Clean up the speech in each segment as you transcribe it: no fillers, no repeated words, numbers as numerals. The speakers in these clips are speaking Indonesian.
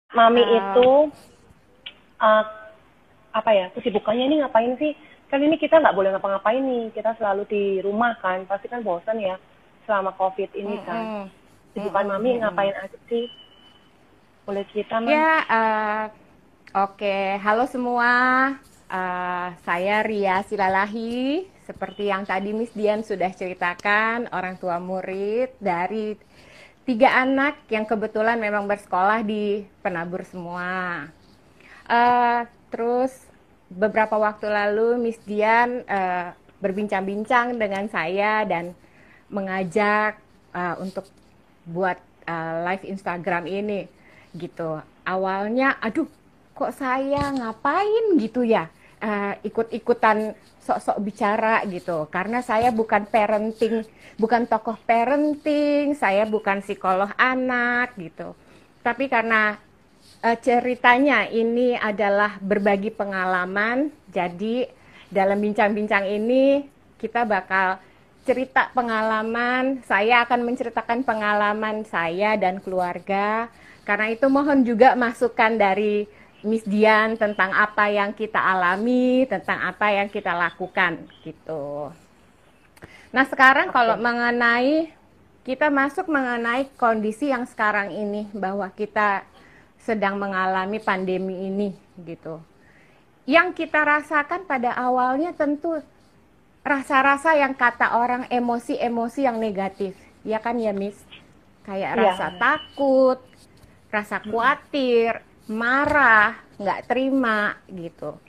Mami Eh, itu uh, apa ya, kesibukannya ini ngapain sih? Kan ini kita nggak boleh ngapa-ngapain nih, kita selalu di rumah kan, pasti kan bosan ya selama COVID ini kan. mm-mm, Kesibukan mm-mm, Mami mm-mm. ngapain aja sih? Boleh cerita, Man? Ya, oke. Halo semua. Saya Ria Silalahi. Seperti yang tadi Miss Dian sudah ceritakan, orang tua murid dari 3 anak yang kebetulan memang bersekolah di Penabur semua. Terus beberapa waktu lalu Miss Dian berbincang-bincang dengan saya dan mengajak untuk buat live Instagram ini gitu. Awalnya, aduh, kok saya ngapain gitu ya, ikut-ikutan sok-sok bicara gitu. Karena saya bukan parenting, bukan tokoh parenting, saya bukan psikolog anak gitu. Tapi karena ceritanya ini adalah berbagi pengalaman. Jadi dalam bincang-bincang ini kita bakal cerita pengalaman. Saya akan menceritakan pengalaman saya dan keluarga. Karena itu mohon juga masukan dari Miss Dian tentang apa yang kita alami, tentang apa yang kita lakukan gitu. Nah, sekarang kalau Oke. mengenai kita masuk mengenai kondisi yang sekarang ini bahwa kita sedang mengalami pandemi ini gitu. Yang kita rasakan pada awalnya tentu rasa-rasa yang kata orang emosi-emosi yang negatif. Ya kan ya, Miss? Kayak Iya, rasa benar. takut, rasa khawatir, marah, nggak terima gitu.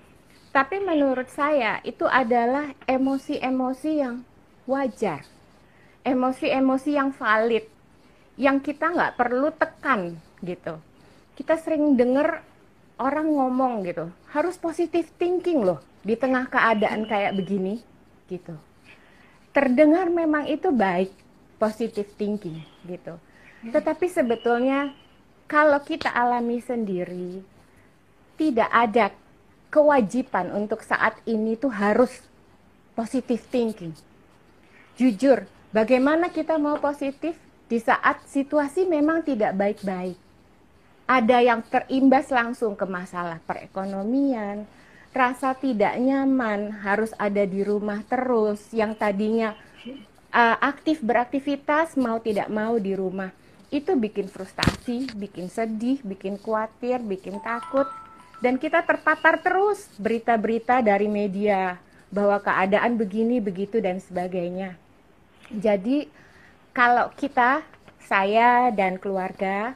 Tapi menurut saya itu adalah emosi-emosi yang wajar, emosi-emosi yang valid, yang kita nggak perlu tekan gitu. Kita sering dengar orang ngomong gitu, harus positive thinking loh di tengah keadaan kayak begini gitu. Terdengar memang itu baik, positive thinking gitu. Tetapi sebetulnya kalau kita alami sendiri, tidak ada kewajiban untuk saat ini tuh harus positive thinking. Jujur, bagaimana kita mau positif di saat situasi memang tidak baik-baik? Ada yang terimbas langsung ke masalah perekonomian, rasa tidak nyaman, harus ada di rumah terus, yang tadinya aktif beraktivitas mau tidak mau di rumah. Itu bikin frustasi, bikin sedih, bikin khawatir, bikin takut. Dan kita terpapar terus berita-berita dari media bahwa keadaan begini, begitu, dan sebagainya. Jadi kalau kita, saya dan keluarga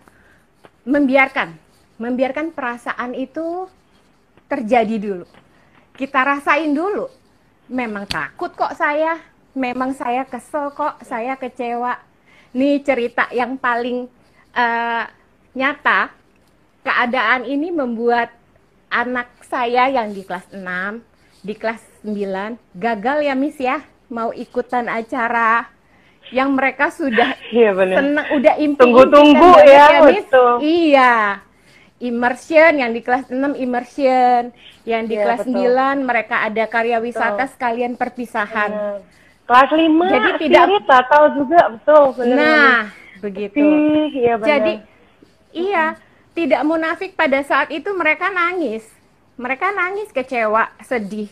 membiarkan, membiarkan perasaan itu terjadi dulu. Kita rasain dulu. Memang takut kok saya, memang saya kesel kok, saya kecewa. Nih cerita yang paling eh, nyata, keadaan ini membuat anak saya yang di kelas 6, di kelas 9 gagal ya Miss ya, mau ikutan acara yang mereka sudah Iya, benar. seneng, udah Tunggu-tunggu impi-impikan banget ya, ya Miss. betul. Iya, immersion yang di kelas 6 immersion, yang di Iya, kelas betul. 9 mereka ada karya wisata Betul. sekalian perpisahan. Benar. Kelas 5 Jadi tidak, Spirit tahu juga, betul, benar Mami. nah begitu. Sedih, iya benar. Jadi iya, tidak munafik pada saat itu mereka nangis. Mereka nangis kecewa, sedih.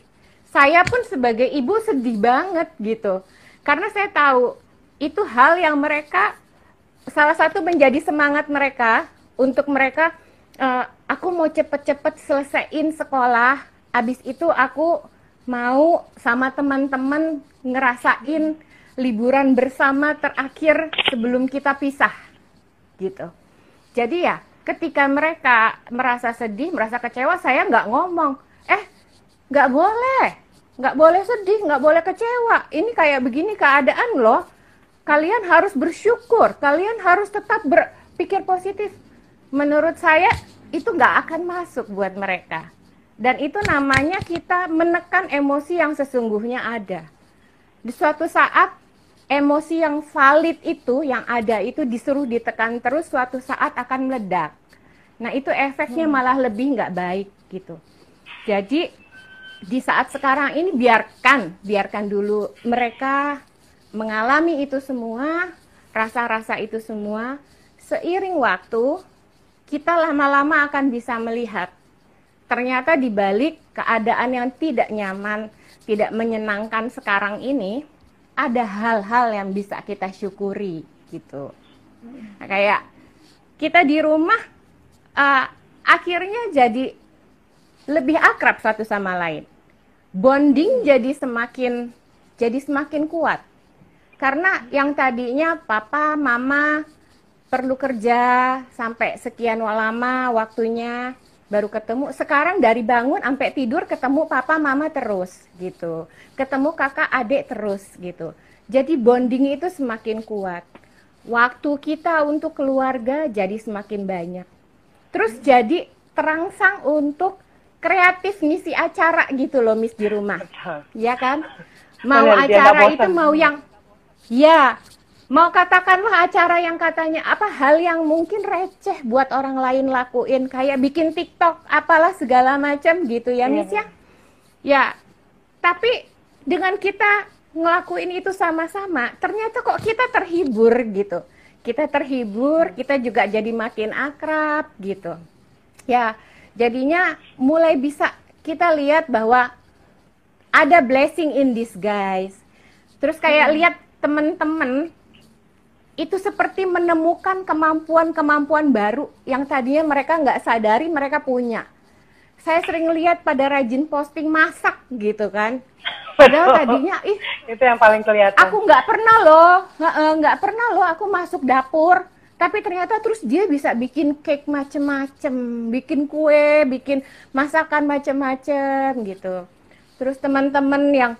Saya pun sebagai ibu sedih banget gitu. Karena saya tahu itu hal yang mereka salah satu menjadi semangat mereka untuk mereka aku mau cepet-cepet selesaiin sekolah. Abis itu aku mau sama teman-teman ngerasain liburan bersama terakhir sebelum kita pisah gitu. Jadi ya ketika mereka merasa sedih, merasa kecewa, saya nggak ngomong, nggak boleh, nggak boleh sedih, nggak boleh kecewa. Ini kayak begini keadaan loh. Kalian harus bersyukur, kalian harus tetap berpikir positif. Menurut saya itu nggak akan masuk buat mereka. Dan itu namanya kita menekan emosi yang sesungguhnya ada. Di suatu saat emosi yang valid itu yang ada itu disuruh ditekan terus, suatu saat akan meledak. Nah itu efeknya malah lebih nggak baik gitu. Jadi di saat sekarang ini biarkan dulu mereka mengalami itu semua, rasa-rasa itu semua. Seiring waktu kita lama-lama akan bisa melihat ternyata di balik keadaan yang tidak nyaman, tidak menyenangkan sekarang ini, ada hal-hal yang bisa kita syukuri gitu. Nah, kayak kita di rumah uh, akhirnya jadi lebih akrab satu sama lain. Bonding jadi semakin kuat. Karena yang tadinya papa, mama perlu kerja sampai sekian lama waktunya baru ketemu, sekarang dari bangun sampai tidur ketemu papa, mama terus gitu. Ketemu kakak, adik terus gitu. Jadi bonding itu semakin kuat. Waktu kita untuk keluarga jadi semakin banyak. Terus jadi terangsang untuk kreatif ngisi acara gitu loh, Miss, di rumah. Ya kan? Mau Benar, biar nggak acara itu bosan. mau yang ya, mau katakanlah acara yang katanya apa hal yang mungkin receh buat orang lain lakuin, kayak bikin TikTok apalah segala macam gitu ya, Miss ya. Iya. Ya, tapi dengan kita ngelakuin itu sama-sama, ternyata kok kita terhibur gitu. Kita terhibur, kita juga jadi makin akrab gitu. Ya, jadinya mulai bisa kita lihat bahwa ada blessing in disguise. Terus kayak lihat teman-teman itu seperti menemukan kemampuan-kemampuan baru yang tadinya mereka nggak sadari mereka punya. Saya sering lihat pada rajin posting masak gitu kan. Padahal tadinya, Itu yang paling kelihatan. aku nggak pernah loh aku masuk dapur. Tapi ternyata terus dia bisa bikin cake macem-macem, bikin kue, bikin masakan macem-macem gitu. Terus teman-teman yang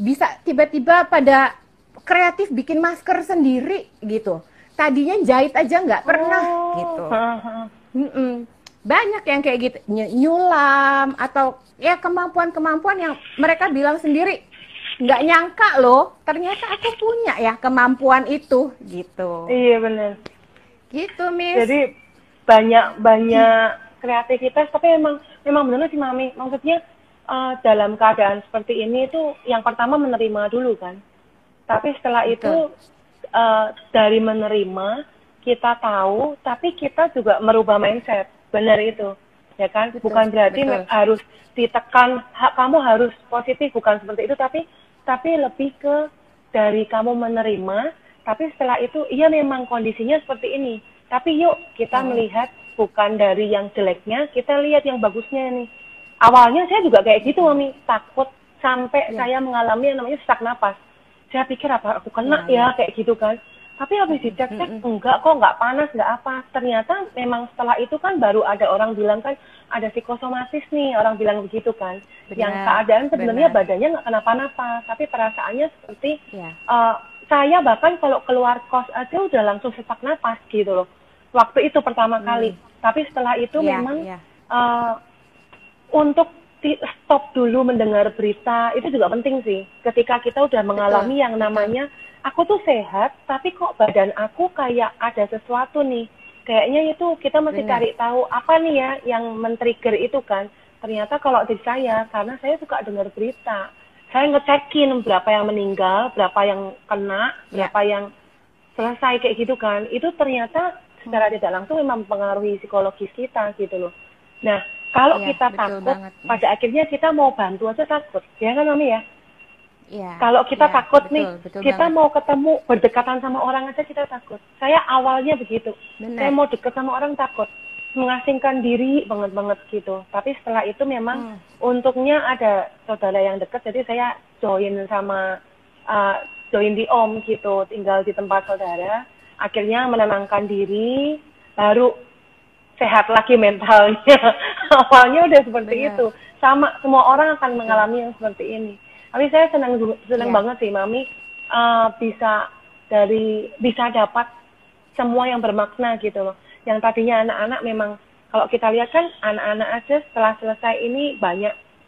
bisa tiba-tiba pada kreatif bikin masker sendiri gitu. Tadinya jahit aja nggak pernah gitu. Banyak yang kayak gitu, nyulam atau ya kemampuan-kemampuan yang mereka bilang sendiri nggak nyangka loh, ternyata aku punya ya kemampuan itu gitu. Iya benar. Gitu, Miss. Jadi banyak kreativitas, tapi memang benar sih Mami. Maksudnya dalam keadaan seperti ini itu yang pertama menerima dulu kan. Tapi setelah itu dari menerima kita tahu, tapi kita juga merubah mindset. Benar itu, ya kan? Betul, Bukan berarti betul. harus ditekan, kamu harus positif, bukan seperti itu. Tapi lebih ke dari kamu menerima. Tapi setelah itu, iya memang kondisinya seperti ini. Tapi yuk kita melihat bukan dari yang jeleknya, kita lihat yang bagusnya nih. Awalnya saya juga kayak gitu, Mami. Takut sampai saya mengalami yang namanya sesak napas. Saya pikir apa aku kena kayak gitu kan. Tapi habis dicek-cek, enggak kok, enggak panas, enggak apa. Ternyata memang setelah itu kan baru ada orang bilang kan, ada psikosomatis nih, orang bilang begitu kan. Yang keadaan sebenarnya badannya enggak kenapa-napa, tapi perasaannya seperti, saya bahkan kalau keluar kos aja udah langsung sesak napas gitu loh. Waktu itu pertama kali. Tapi setelah itu memang untuk stop dulu mendengar berita, itu juga penting sih. Ketika kita udah mengalami yang namanya, aku tuh sehat, tapi kok badan aku kayak ada sesuatu nih. Kayaknya itu kita mesti cari tahu apa nih ya yang men-trigger itu kan. Ternyata kalau di saya, karena saya suka dengar berita, saya ngecekin berapa yang meninggal, berapa yang kena, berapa yang selesai kayak gitu kan. Itu ternyata secara tidak langsung memang mempengaruhi psikologis kita gitu loh. Nah, kalau kita takut, pada akhirnya kita mau bantu aja takut. Ya kan Mami ya? Kalau kita takut kita mau ketemu, berdekatan sama orang aja kita takut. Saya awalnya begitu. Saya mau deket sama orang takut. Mengasingkan diri banget-banget gitu. Tapi setelah itu memang untungnya ada saudara yang dekat, jadi saya join di Om gitu, tinggal di tempat saudara. Akhirnya menenangkan diri, baru sehat lagi mentalnya. Awalnya udah seperti itu. Sama, semua orang akan mengalami yang seperti ini. Tapi saya senang banget sih Mami bisa dapat semua yang bermakna gitu loh. Yang tadinya anak-anak memang kalau kita lihat kan anak-anak aja setelah selesai ini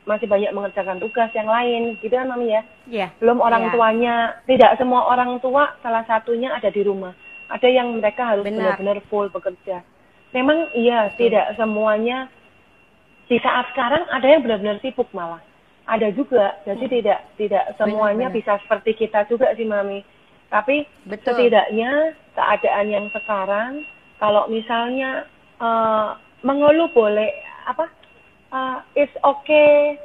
masih banyak mengerjakan tugas yang lain gitu kan Mami ya. Belum orang tuanya, tidak semua orang tua salah satunya ada di rumah. Ada yang mereka harus benar-benar full bekerja. Memang tidak semuanya di saat sekarang ada yang benar-benar sibuk malah. Ada juga, jadi tidak semuanya bisa seperti kita juga sih Mami. Tapi setidaknya keadaan yang sekarang, kalau misalnya eh, mengeluh boleh, apa, it's okay,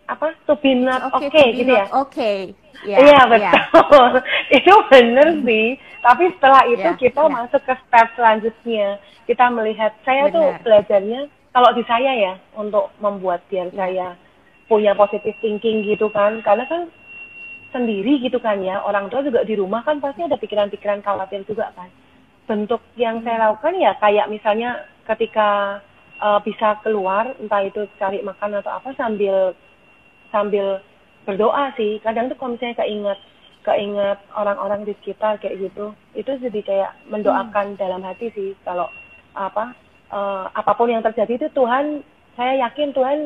apa, to be It's not okay to okay be gitu not ya. okay. Iya, Ya, ya, betul. Itu bener sih. Tapi setelah itu ya, kita ya, masuk ke step selanjutnya. Kita melihat, saya tuh benar. belajarnya, kalau di saya ya, untuk membuat biar Ya, saya punya positive thinking gitu kan. Karena kan sendiri gitu kan ya, orang tua juga di rumah kan pasti ada pikiran-pikiran khawatir juga kan. Bentuk yang saya lakukan ya kayak misalnya ketika bisa keluar, entah itu cari makan atau apa, sambil sambil berdoa sih. Kadang tuh kalau misalnya keinget keinget orang-orang di sekitar kayak gitu, itu jadi kayak mendoakan dalam hati sih. Kalau apa, apapun yang terjadi itu Tuhan, saya yakin Tuhan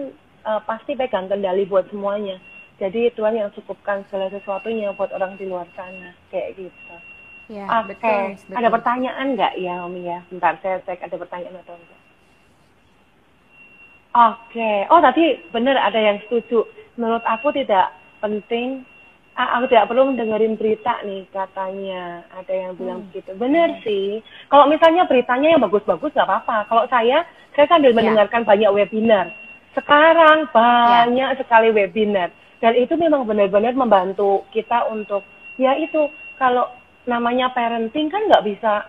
pasti pegang kendali buat semuanya. Jadi Tuhan yang cukupkan segala sesuatunya buat orang di luar sana kayak gitu. ya, Oke, betul, Miss, ada betul. pertanyaan nggak ya Om ya? Bentar, saya cek ada pertanyaan atau enggak. Oke, oh tadi benar ada yang setuju. Menurut aku tidak penting, aku tidak perlu mendengarin berita nih katanya. Ada yang bilang Hmm, begitu. Benar sih. Kalau misalnya beritanya yang bagus-bagus nggak apa-apa. Kalau saya sambil ya, mendengarkan banyak webinar. Sekarang ya, banyak sekali webinar. Dan itu memang benar-benar membantu kita untuk, ya itu, kalau namanya parenting kan nggak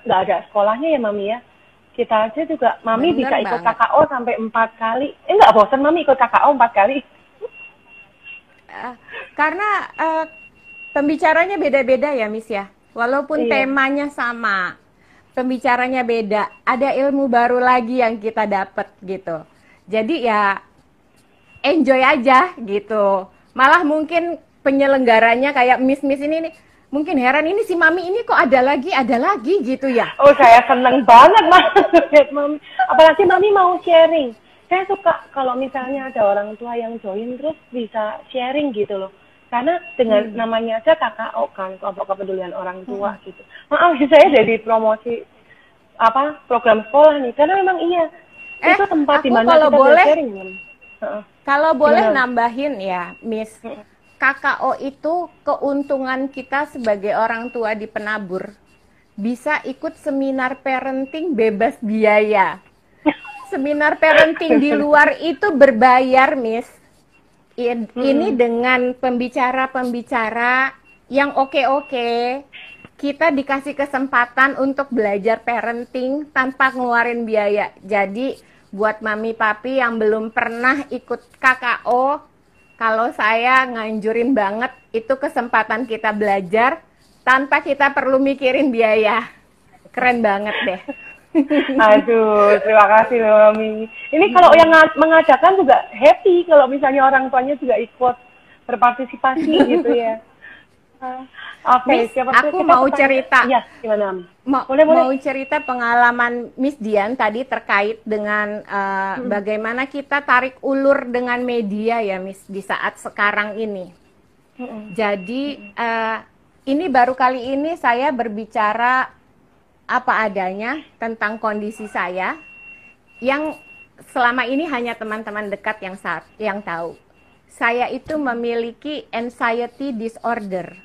ada sekolahnya ya Mami ya. Kita aja juga, Mami bener bisa ikut banget. KKO sampai 4 kali. Nggak bosan Mami ikut KKO 4 kali? Eh, karena pembicaranya beda-beda ya, Miss ya. Walaupun Iya. temanya sama, pembicaranya beda. Ada ilmu baru lagi yang kita dapat gitu. Jadi ya enjoy aja gitu. Malah mungkin penyelenggaranya kayak Miss-Miss ini nih, mungkin heran ini si Mami ini kok ada lagi gitu ya. Oh, saya seneng banget lihat Mami. Apalagi Mami mau sharing. Saya suka kalau misalnya ada orang tua yang join terus bisa sharing gitu loh. Karena dengan Hmm. namanya aja KKO kan, kelompok kepedulian orang tua gitu. Maaf, saya jadi promosi apa program sekolah nih. Karena memang iya, itu tempat di Aku mana kita bisa sharing. Mami. Heeh. kalau boleh Gimana? nambahin ya, Miss. Heeh. KKO itu keuntungan kita sebagai orang tua di penabur. Bisa ikut seminar parenting bebas biaya. Seminar parenting di luar itu berbayar, Miss. Ini dengan pembicara-pembicara yang oke-oke. Kita dikasih kesempatan untuk belajar parenting tanpa ngeluarin biaya. Jadi buat mami papi yang belum pernah ikut KKO, kalau saya nganjurin banget itu kesempatan kita belajar tanpa kita perlu mikirin biaya. Keren banget deh. Aduh, terima kasih loh Mami. Ini kalau yang mengadakan juga happy kalau misalnya orang tuanya juga ikut berpartisipasi gitu ya. Ah, Miss, Oke, siapa tuh aku kita mau pertanyaan? cerita. Iya, gimana Mami? Mau, Boleh, boleh. mau cerita pengalaman Miss Dian tadi terkait dengan bagaimana kita tarik ulur dengan media ya Miss di saat sekarang ini. Jadi ini baru kali ini saya berbicara apa adanya tentang kondisi saya yang selama ini hanya teman-teman dekat yang tahu. Saya itu memiliki anxiety disorder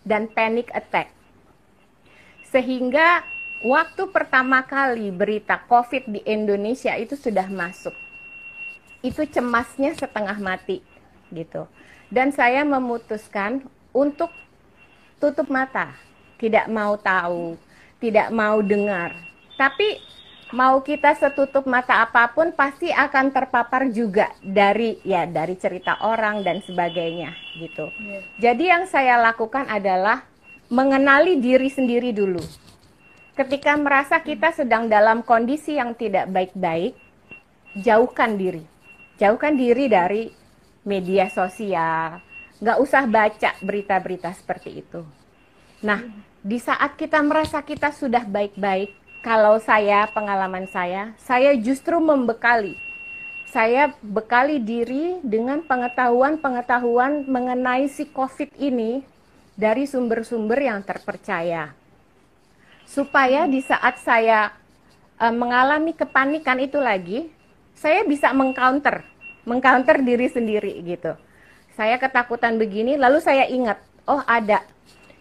dan panic attack. Sehingga waktu pertama kali berita COVID di Indonesia itu sudah masuk. Itu cemasnya setengah mati gitu. Dan saya memutuskan untuk tutup mata, tidak mau tahu, tidak mau dengar. Tapi mau kita setutup mata apapun pasti akan terpapar juga dari cerita orang dan sebagainya gitu. Jadi yang saya lakukan adalah mengenali diri sendiri dulu. Ketika merasa kita sedang dalam kondisi yang tidak baik-baik, jauhkan diri. Jauhkan diri dari media sosial. Nggak usah baca berita-berita seperti itu. Nah, di saat kita merasa kita sudah baik-baik, kalau pengalaman saya justru membekali. Saya bekali diri dengan pengetahuan-pengetahuan mengenai si COVID ini dari sumber-sumber yang terpercaya. Supaya di saat saya mengalami kepanikan itu lagi, saya bisa mengcounter diri sendiri gitu. Saya ketakutan begini, lalu saya ingat, oh ada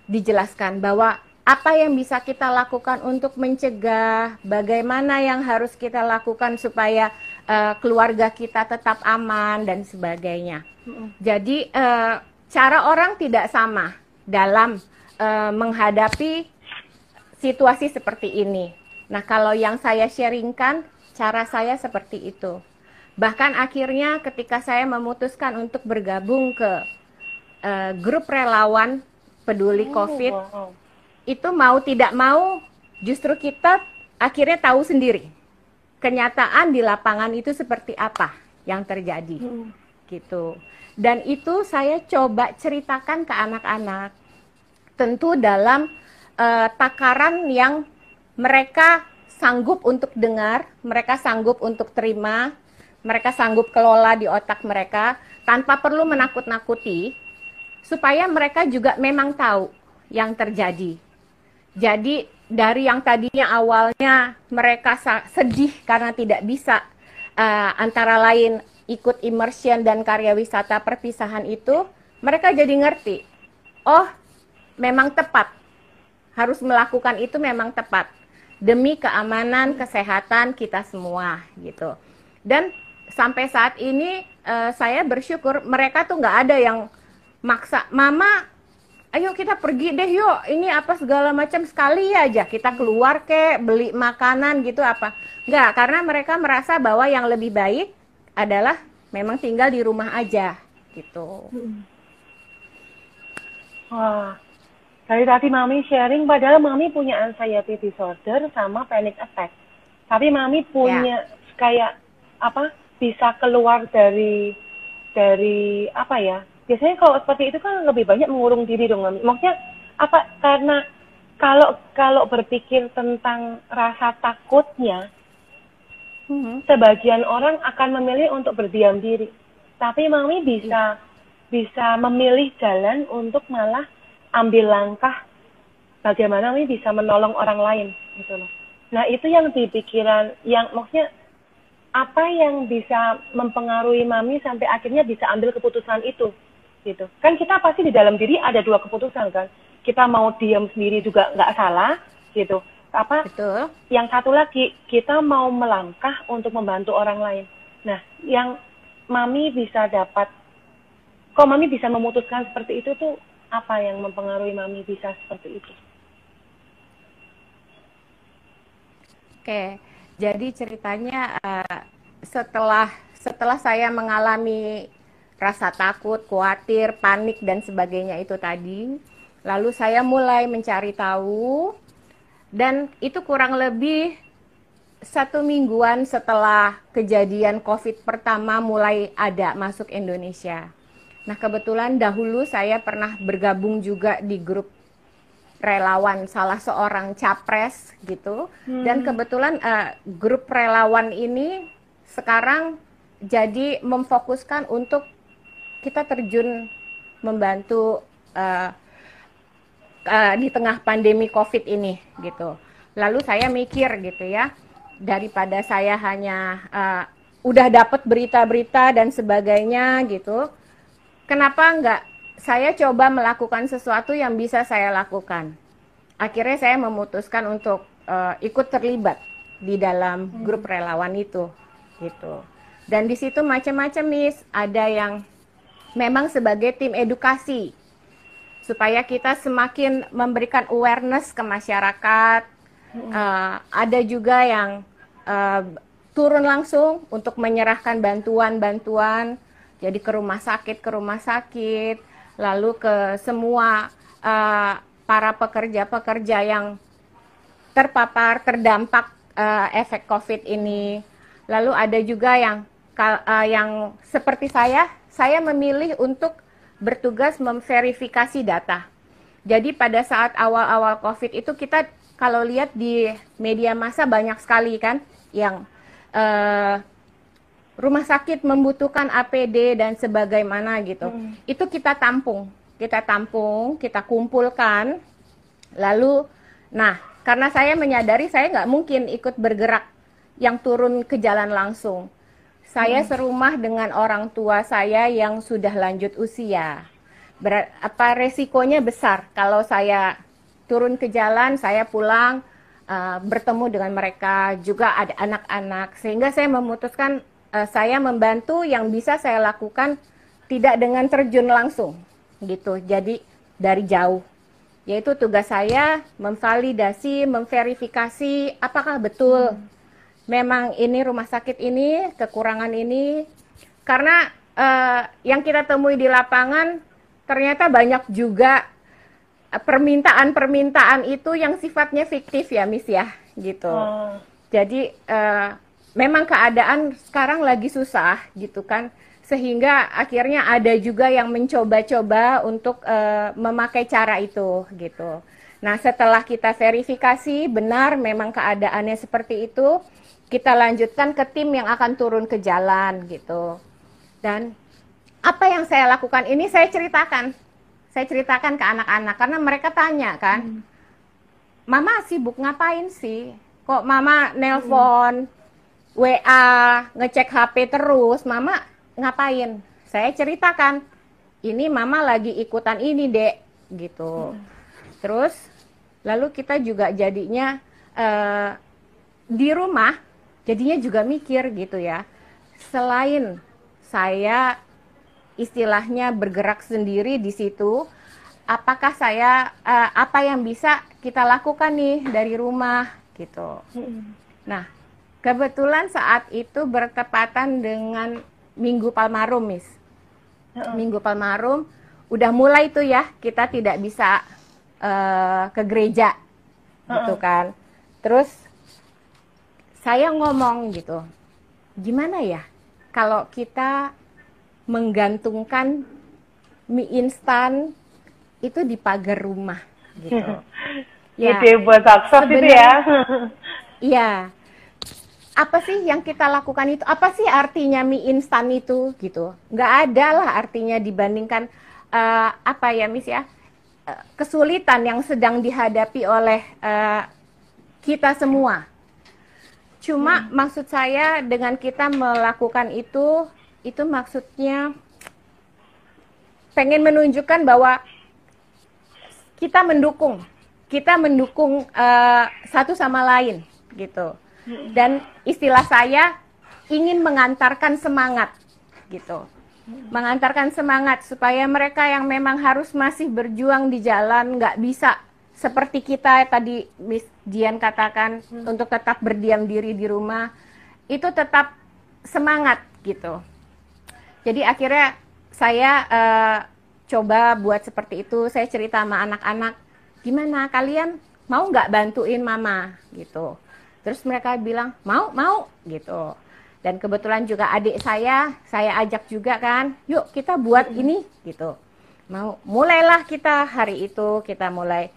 dijelaskan bahwa apa yang bisa kita lakukan untuk mencegah, bagaimana yang harus kita lakukan supaya keluarga kita tetap aman dan sebagainya. Jadi cara orang tidak sama dalam menghadapi situasi seperti ini. Nah, kalau yang saya sharingkan, cara saya seperti itu. Bahkan akhirnya ketika saya memutuskan untuk bergabung ke grup relawan peduli COVID, itu mau tidak mau justru kita akhirnya tahu sendiri kenyataan di lapangan itu seperti apa yang terjadi gitu. Dan itu saya coba ceritakan ke anak-anak, tentu dalam takaran yang mereka sanggup untuk dengar, mereka sanggup untuk terima, mereka sanggup kelola di otak mereka tanpa perlu menakut-nakuti, supaya mereka juga memang tahu yang terjadi. Jadi dari yang tadinya awalnya mereka sedih karena tidak bisa antara lain ikut immersion dan karya wisata perpisahan itu, mereka jadi ngerti, oh memang tepat, harus melakukan itu memang tepat, demi keamanan, kesehatan kita semua gitu. Dan sampai saat ini saya bersyukur mereka tuh nggak ada yang maksa, mama ayo kita pergi deh yuk, ini apa segala macam, sekali aja kita keluar kek, beli makanan gitu apa. Enggak, karena mereka merasa bahwa yang lebih baik adalah memang tinggal di rumah aja gitu. Wah, dari tadi Mami sharing, padahal Mami punya anxiety disorder sama panic attack. Tapi Mami punya kayak apa, bisa keluar dari apa ya, biasanya kalau seperti itu kan lebih banyak mengurung diri dong, Mami. Maksudnya apa? Karena kalau berpikir tentang rasa takutnya, sebagian orang akan memilih untuk berdiam diri. Tapi Mami bisa memilih jalan untuk malah ambil langkah bagaimana Mami bisa menolong orang lain gitu loh. Nah, itu yang di pikiran, yang maksudnya apa yang bisa mempengaruhi Mami sampai akhirnya bisa ambil keputusan itu. Gitu. Kan kita pasti di dalam diri ada dua keputusan kan. Kita mau diam sendiri juga nggak salah gitu. Apa? Betul. Yang satu lagi, kita mau melangkah untuk membantu orang lain. Nah, yang Mami bisa dapat, kok Mami bisa memutuskan seperti itu tuh, apa yang mempengaruhi Mami bisa seperti itu? Oke, jadi ceritanya setelah saya mengalami rasa takut, khawatir, panik, dan sebagainya itu tadi. Lalu saya mulai mencari tahu, dan itu kurang lebih 1 mingguan setelah kejadian COVID pertama mulai ada masuk Indonesia. Nah, kebetulan dahulu saya pernah bergabung juga di grup relawan salah seorang capres gitu. Dan kebetulan grup relawan ini sekarang jadi memfokuskan untuk kita terjun membantu di tengah pandemi COVID ini gitu. Lalu saya mikir gitu ya, daripada saya hanya udah dapat berita-berita dan sebagainya gitu, kenapa enggak saya coba melakukan sesuatu yang bisa saya lakukan. Akhirnya saya memutuskan untuk ikut terlibat di dalam grup relawan itu gitu. Dan di situ macam-macam, Miss, ada yang memang sebagai tim edukasi supaya kita semakin memberikan awareness ke masyarakat. Ada juga yang turun langsung untuk menyerahkan bantuan-bantuan, jadi ke rumah sakit, lalu ke semua para pekerja-pekerja yang terpapar, terdampak efek COVID ini. Lalu ada juga yang seperti saya memilih untuk bertugas memverifikasi data. Jadi pada saat awal-awal COVID itu kita kalau lihat di media massa banyak sekali kan yang rumah sakit membutuhkan APD dan sebagaimana gitu. Itu kita tampung, kita kumpulkan. Lalu, nah karena saya menyadari saya nggak mungkin ikut bergerak yang turun ke jalan langsung. Saya serumah dengan orang tua saya yang sudah lanjut usia. Resikonya besar kalau saya turun ke jalan, saya pulang bertemu dengan mereka, juga ada anak-anak, sehingga saya memutuskan saya membantu yang bisa saya lakukan tidak dengan terjun langsung gitu, jadi dari jauh, yaitu tugas saya memvalidasi, memverifikasi apakah betul memang ini rumah sakit ini, kekurangan ini, karena yang kita temui di lapangan ternyata banyak juga permintaan-permintaan itu yang sifatnya fiktif ya, Miss ya, gitu. Jadi memang keadaan sekarang lagi susah gitu kan, sehingga akhirnya ada juga yang mencoba-coba untuk memakai cara itu gitu. Nah, setelah kita verifikasi benar memang keadaannya seperti itu, kita lanjutkan ke tim yang akan turun ke jalan gitu. Dan apa yang saya lakukan ini saya ceritakan ke anak-anak karena mereka tanya kan, Mama sibuk ngapain sih? Kok Mama nelpon, WA, ngecek HP terus, Mama ngapain? Saya ceritakan, ini Mama lagi ikutan ini Dek, gitu. Terus, lalu kita juga jadinya di rumah, jadinya juga mikir gitu ya. Selain saya istilahnya bergerak sendiri di situ, apakah saya apa yang bisa kita lakukan nih dari rumah gitu. Nah, kebetulan saat itu bertepatan dengan Minggu Palmarum, Miss. Minggu Palmarum udah mulai tuh ya, kita tidak bisa ke gereja gitu kan. Terus saya ngomong gitu, gimana ya kalau kita menggantungkan mie instan itu di pagar rumah gitu. Ya, ide buat sukses itu ya. Iya. Apa sih yang kita lakukan itu? Apa sih artinya mie instan itu gitu? Nggak ada lah artinya dibandingkan apa ya, Miss ya? Kesulitan yang sedang dihadapi oleh kita semua. Cuma maksud saya dengan kita melakukan itu maksudnya pengen menunjukkan bahwa kita mendukung satu sama lain gitu. Dan istilah saya ingin mengantarkan semangat gitu. Mengantarkan semangat supaya mereka yang memang harus masih berjuang di jalan, nggak bisa seperti kita tadi Miss Dian katakan untuk tetap berdiam diri di rumah, itu tetap semangat gitu. Jadi akhirnya saya coba buat seperti itu. Saya cerita sama anak-anak, gimana kalian mau nggak bantuin mama gitu. Terus mereka bilang mau gitu. Dan kebetulan juga adik saya ajak juga kan, yuk kita buat ini gitu. Mulailah kita hari itu kita mulai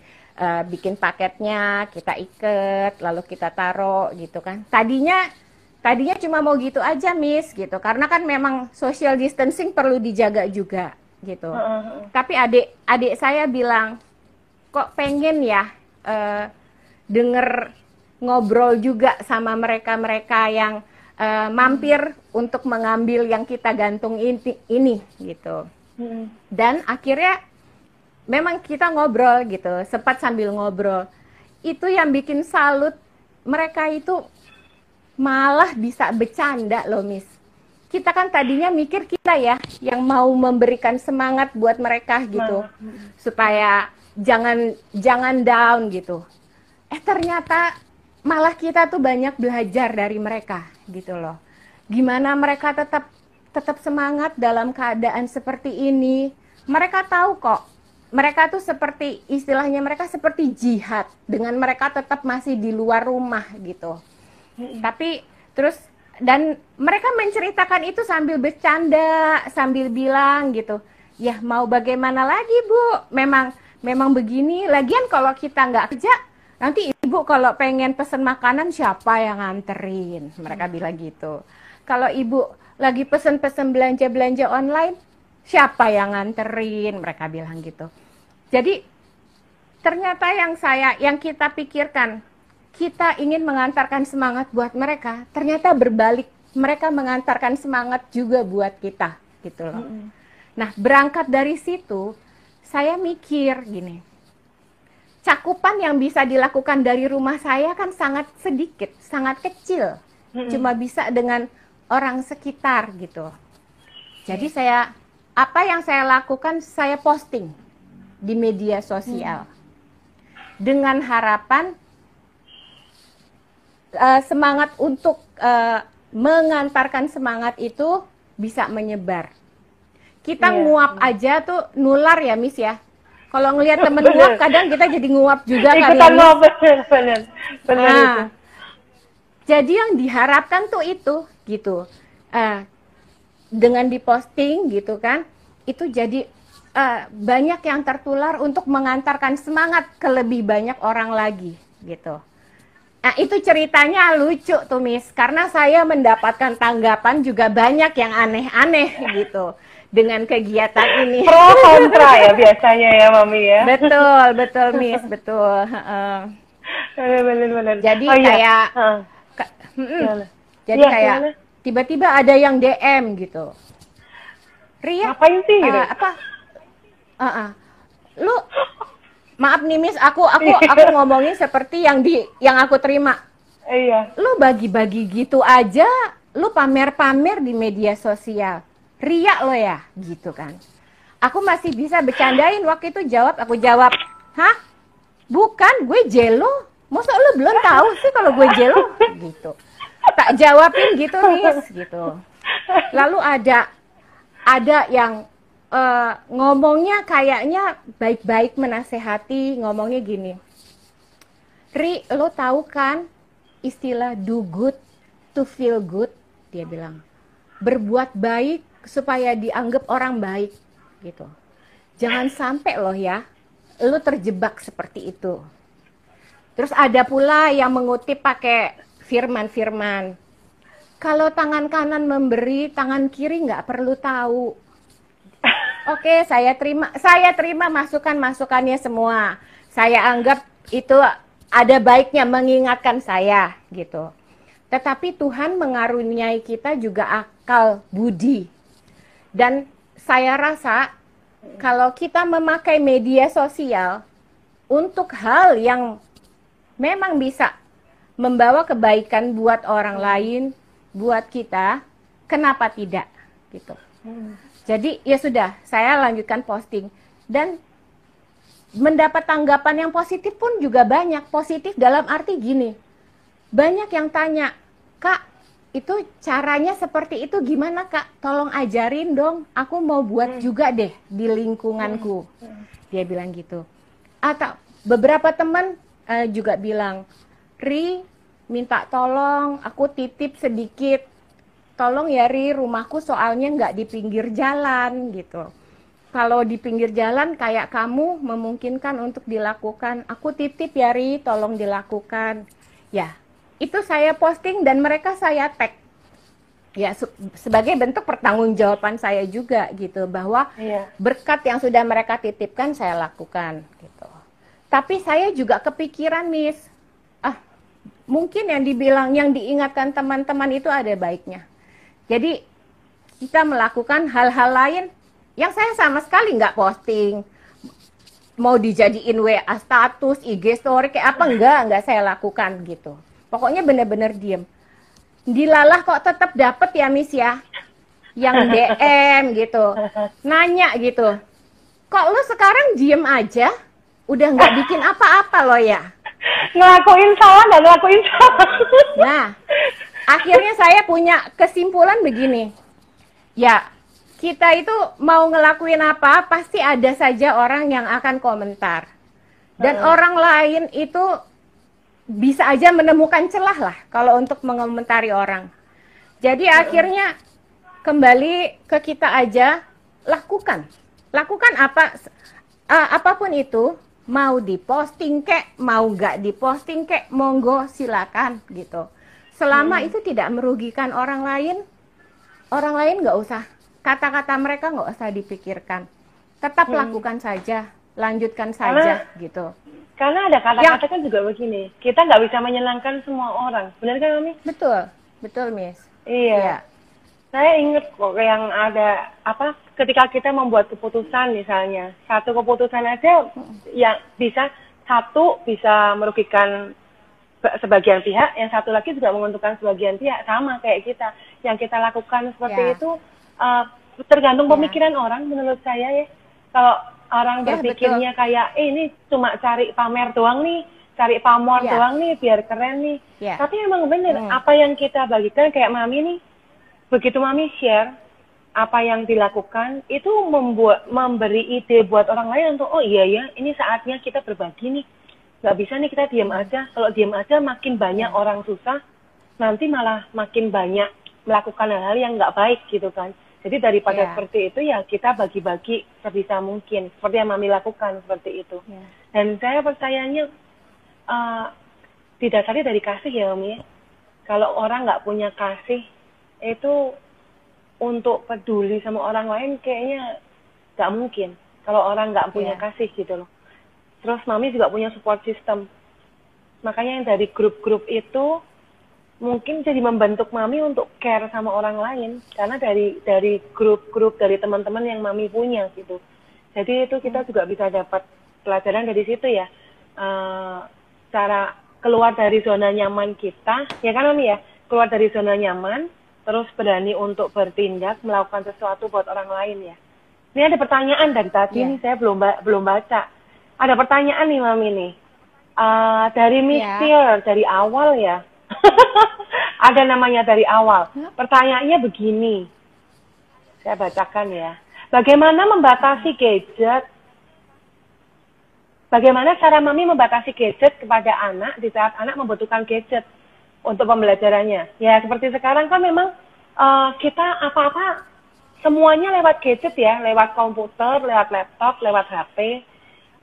bikin paketnya, kita iket, lalu kita taruh gitu kan. Tadinya cuma mau gitu aja, Miss, gitu. Karena kan memang social distancing perlu dijaga juga, gitu. Tapi adik saya bilang, kok pengen ya denger ngobrol juga sama mereka-mereka yang mampir untuk mengambil yang kita gantung ini gitu. Dan akhirnya memang kita ngobrol gitu, sempat sambil ngobrol. Itu yang bikin salut, mereka itu malah bisa bercanda loh, Miss. Kita kan tadinya mikir kita ya yang mau memberikan semangat buat mereka gitu, supaya jangan down gitu. Ternyata malah kita tuh banyak belajar dari mereka gitu loh. Gimana mereka tetap semangat dalam keadaan seperti ini. Mereka tahu kok. Mereka tuh seperti istilahnya mereka seperti jihad dengan mereka tetap masih di luar rumah gitu. Tapi terus dan mereka menceritakan itu sambil bercanda, sambil bilang gitu, ya mau bagaimana lagi Bu, memang begini. Lagian kalau kita nggak kerja, nanti Ibu kalau pengen pesen makanan siapa yang nganterin? Mereka bilang gitu. Kalau Ibu lagi pesen belanja online, siapa yang nganterin? Mereka bilang gitu. Jadi ternyata yang kita pikirkan, kita ingin mengantarkan semangat buat mereka, ternyata berbalik, mereka mengantarkan semangat juga buat kita gitu loh. Nah, berangkat dari situ saya mikir gini, cakupan yang bisa dilakukan dari rumah saya kan sangat sedikit, sangat kecil. Cuma bisa dengan orang sekitar gitu. Jadi apa yang saya lakukan, saya posting di media sosial. Dengan harapan semangat untuk mengantarkan semangat itu bisa menyebar. Kita nguap aja tuh nular ya, Miss ya. Kalau ngelihat temen nguap, kadang kita jadi nguap juga kali ya, Miss. Benar itu. Jadi yang diharapkan tuh itu, gitu. Dengan diposting gitu kan, itu jadi banyak yang tertular untuk mengantarkan semangat ke lebih banyak orang lagi, gitu. Nah, itu ceritanya lucu tuh, Miss, karena saya mendapatkan tanggapan juga banyak yang aneh-aneh gitu dengan kegiatan ini. Pro kontra ya biasanya ya, Mami ya. Betul, Miss, betul. Benar. Jadi kayak tiba-tiba ada yang DM gitu. Ria, ngapain sih gitu? Lu maaf nih, Miss, aku ngomongin seperti yang aku terima. Iya. Lu bagi-bagi gitu aja, lu pamer-pamer di media sosial. Ria lo ya, gitu kan. Aku masih bisa bercandain waktu itu aku jawab, "Hah? Bukan, gue jelo. Masa lu belum tahu sih kalau gue jelo?" Gitu. Tak jawabin gitu, Miss, gitu. Lalu ada yang ngomongnya kayaknya baik-baik menasehati, ngomongnya gini. "Ri, lo tahu kan istilah do good to feel good?" Dia bilang. Berbuat baik supaya dianggap orang baik, gitu. Jangan sampai loh ya, lo terjebak seperti itu. Terus ada pula yang mengutip pakai firman-firman. Kalau tangan kanan memberi, tangan kiri nggak perlu tahu. Oke, saya terima masukan-masukannya semua. Saya anggap itu ada baiknya mengingatkan saya, gitu. Tetapi Tuhan mengaruniai kita juga akal budi. Dan saya rasa kalau kita memakai media sosial untuk hal yang memang bisa membawa kebaikan buat orang lain, buat kita, kenapa tidak, gitu. Jadi ya sudah, saya lanjutkan posting dan mendapat tanggapan yang positif pun juga banyak. Positif dalam arti gini, banyak yang tanya, "Kak, itu caranya seperti itu gimana, Kak? Tolong ajarin dong, aku mau buat juga deh di lingkunganku." Dia bilang gitu. Atau beberapa teman juga bilang, "Ri, minta tolong, aku titip sedikit. Tolong ya Ri, rumahku soalnya nggak di pinggir jalan," gitu. "Kalau di pinggir jalan kayak kamu memungkinkan untuk dilakukan. Aku titip ya Ri, tolong dilakukan." Ya, itu saya posting dan mereka saya tag. Ya, sebagai bentuk pertanggungjawaban saya juga gitu, bahwa berkat yang sudah mereka titipkan saya lakukan gitu. Tapi saya juga kepikiran, Miss, mungkin yang diingatkan teman-teman itu ada baiknya. Jadi kita melakukan hal-hal lain yang saya sama sekali nggak posting. Mau dijadiin WA status, IG story kayak apa, enggak saya lakukan gitu. Pokoknya benar-benar diem. Dilalah kok tetap dapet ya, Miss ya, yang DM gitu, nanya gitu, "Kok lu sekarang diem aja? Udah nggak bikin apa-apa lo ya?" Ngelakuin salah, nggak ngelakuin salah. Nah, akhirnya saya punya kesimpulan begini. Ya, kita itu mau ngelakuin apa, pasti ada saja orang yang akan komentar. Dan orang lain itu bisa aja menemukan celah lah kalau untuk mengomentari orang. Jadi akhirnya kembali ke kita aja, lakukan apapun itu, mau diposting kek, mau nggak diposting kek, monggo silakan gitu. Selama itu tidak merugikan orang lain nggak usah, kata-kata mereka nggak usah dipikirkan. Tetap lakukan saja, lanjutkan saja gitu. Karena ada kata-kata kan juga begini, kita nggak bisa menyenangkan semua orang. Benar kan, Mami? Betul, Miss. Iya. Saya ingat kok yang ada ketika kita membuat keputusan misalnya, satu keputusan aja yang bisa satu bisa merugikan sebagian pihak, yang satu lagi juga menguntungkan sebagian pihak. Sama kayak kita, yang kita lakukan seperti itu tergantung pemikiran orang menurut saya ya. Kalau orang berpikirnya kayak ini cuma cari pamer doang nih, cari pamor doang nih biar keren nih. Tapi emang bener apa yang kita bagikan, kayak Mami nih, begitu Mami share apa yang dilakukan itu memberi ide buat orang lain untuk oh iya ya, ini saatnya kita berbagi nih. Nggak bisa nih kita diam aja. Kalau diam aja makin banyak orang susah, nanti malah makin banyak melakukan hal-hal yang nggak baik gitu kan. Jadi daripada seperti itu ya kita bagi-bagi sebisa mungkin, seperti yang Mami lakukan seperti itu. Dan saya percayanya didasari dari kasih ya Mami. Kalau orang nggak punya kasih, itu untuk peduli sama orang lain kayaknya nggak mungkin. Kalau orang nggak punya kasih gitu loh. Terus Mami juga punya support system. Makanya yang dari grup-grup itu mungkin jadi membentuk Mami untuk care sama orang lain. Karena dari grup-grup, dari teman-teman yang Mami punya gitu. Jadi itu kita juga bisa dapat pelajaran dari situ ya. Cara keluar dari zona nyaman kita. Ya kan Mami ya? Keluar dari zona nyaman, terus berani untuk bertindak, melakukan sesuatu buat orang lain ya. Ini ada pertanyaan dari tadi nih, saya belum baca. Ada pertanyaan nih Mami nih. Dari Miss Fear, dari awal ya. Ada namanya dari awal. Pertanyaannya begini. Saya bacakan ya. Bagaimana membatasi gadget? Bagaimana cara Mami membatasi gadget kepada anak di saat anak membutuhkan gadget untuk pembelajarannya? Ya seperti sekarang kan memang kita apa-apa semuanya lewat gadget ya. Lewat komputer, lewat laptop, lewat HP.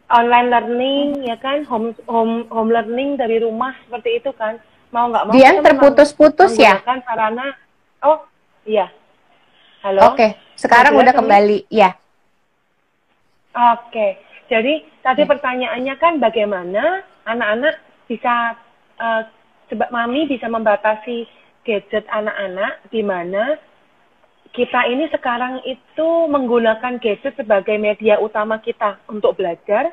Online learning ya kan, home learning dari rumah seperti itu kan, mau nggak mau Dian terputus-putus ya kan sarana. Oh iya, halo. Oke, sekarang udah kembali ya. Oke, jadi tadi pertanyaannya kan bagaimana anak-anak bisa Mami bisa membatasi gadget anak-anak, di mana kita ini sekarang itu menggunakan gadget sebagai media utama kita untuk belajar,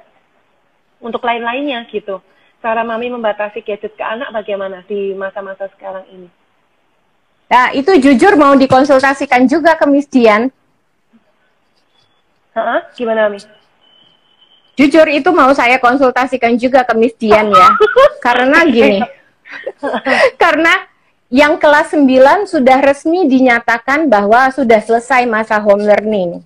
untuk lain-lainnya gitu. Cara Mami membatasi gadget ke anak bagaimana di masa-masa sekarang ini? Nah, itu jujur mau dikonsultasikan juga ke Miss Dian. Gimana Mami? Jujur itu mau saya konsultasikan juga ke Miss Dian ya. Karena gini, karena yang kelas 9 sudah resmi dinyatakan bahwa sudah selesai masa home learning.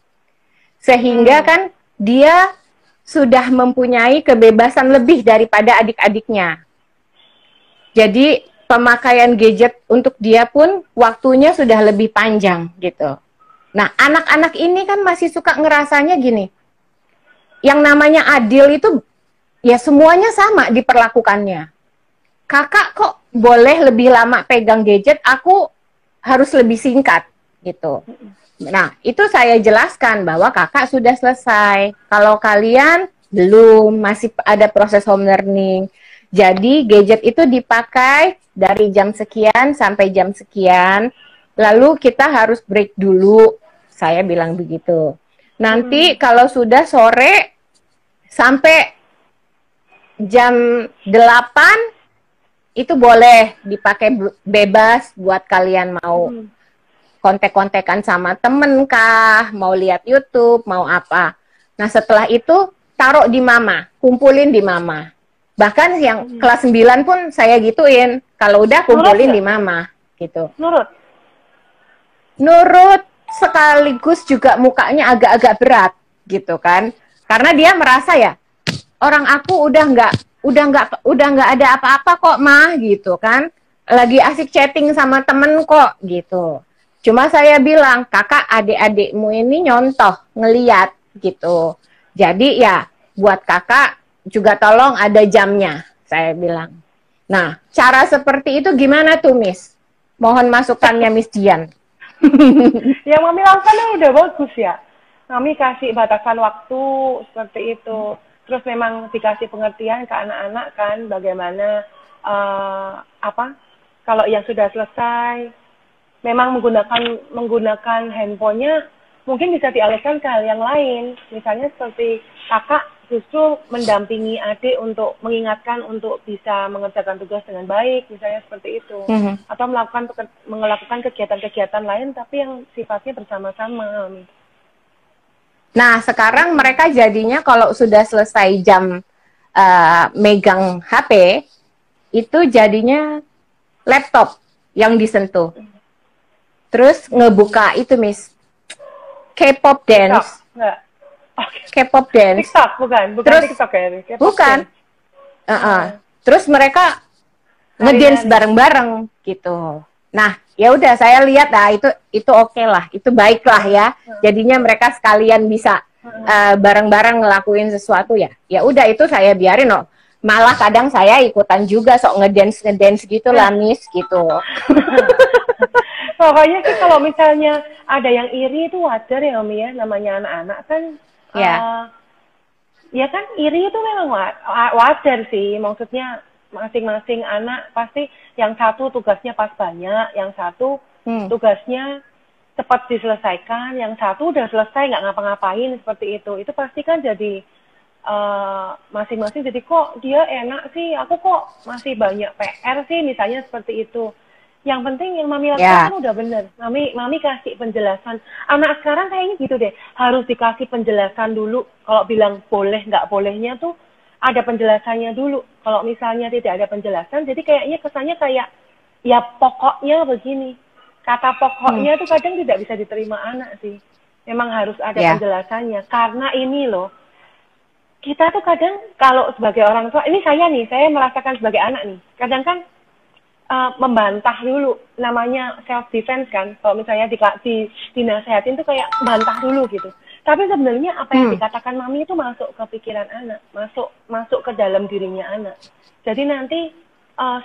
Sehingga kan dia sudah mempunyai kebebasan lebih daripada adik-adiknya. Jadi pemakaian gadget untuk dia pun waktunya sudah lebih panjang gitu. Nah, anak-anak ini kan masih suka ngerasanya gini. Yang namanya adil itu ya semuanya sama diperlakukannya. Kakak kok boleh lebih lama pegang gadget, aku harus lebih singkat gitu. Nah, itu saya jelaskan bahwa kakak sudah selesai. Kalau kalian belum, masih ada proses home learning. Jadi gadget itu dipakai dari jam sekian sampai jam sekian. Lalu kita harus break dulu. Saya bilang begitu. Nanti kalau sudah sore sampai jam 8 itu boleh dipakai bebas buat kalian mau kontek-kontekan sama temen kah, mau lihat YouTube, mau apa. Nah setelah itu taruh di mama, kumpulin di mama. Bahkan yang kelas 9 pun saya gituin, kalau udah kumpulin di mama gitu. Nurut sekaligus juga mukanya agak-agak berat gitu kan. Karena dia merasa ya, orang aku udah nggak ada apa-apa kok mah gitu kan, lagi asik chatting sama temen kok gitu. Cuma saya bilang kakak adik-adikmu ini nyontoh ngeliat gitu, jadi ya buat kakak juga tolong ada jamnya, saya bilang. Nah cara seperti itu gimana tuh Miss? Mohon masukannya Miss Dian. Yang Mami lakukan udah bagus ya. Mami kasih batasan waktu seperti itu. Terus memang dikasih pengertian ke anak-anak kan bagaimana kalau yang sudah selesai memang menggunakan handphonenya mungkin bisa dialihkan ke hal yang lain. Misalnya seperti kakak justru mendampingi adik untuk mengingatkan untuk bisa mengerjakan tugas dengan baik, misalnya seperti itu. Atau melakukan kegiatan-kegiatan lain tapi yang sifatnya bersama-sama. Nah, sekarang mereka jadinya kalau sudah selesai jam megang HP, itu jadinya laptop yang disentuh. Terus ngebuka itu, Miss, K-pop dance. K-pop dance. TikTok, bukan Terus, TikTok ya? Bukan. Terus mereka ngedance bareng-bareng gitu. Nah, ya udah saya lihat itu oke lah, itu baik lah ya. Jadinya mereka sekalian bisa bareng-bareng ngelakuin sesuatu ya. Ya udah itu saya biarin loh. Malah kadang saya ikutan juga sok ngedance gitu lah, Miss gitu. Pokoknya sih kalau misalnya ada yang iri itu wajar ya, Om ya, namanya anak-anak kan. Ya kan iri itu memang wajar sih, maksudnya masing-masing anak pasti yang satu tugasnya pas banyak, yang satu tugasnya cepat diselesaikan, yang satu udah selesai nggak ngapa-ngapain seperti itu pasti kan jadi masing-masing jadi kok dia enak sih, aku kok masih banyak PR sih, misalnya seperti itu. Yang penting yang Mami lakukan kan udah bener. Mami kasih penjelasan. Anak sekarang kayaknya gitu deh. Harus dikasih penjelasan dulu. Kalau bilang boleh, nggak bolehnya tuh ada penjelasannya dulu. Kalau misalnya tidak ada penjelasan, jadi kayaknya kesannya kayak, ya pokoknya begini. Kata pokoknya tuh kadang tidak bisa diterima anak sih. Memang harus ada penjelasannya. Karena ini loh, kita tuh kadang kalau sebagai orang tua, ini saya merasakan sebagai anak nih. Kadang kan, membantah dulu, namanya self defense kan, kalau misalnya dinasehatin tuh kayak bantah dulu gitu. Tapi sebenarnya apa yang dikatakan Mami itu masuk ke pikiran anak, masuk ke dalam dirinya anak. Jadi nanti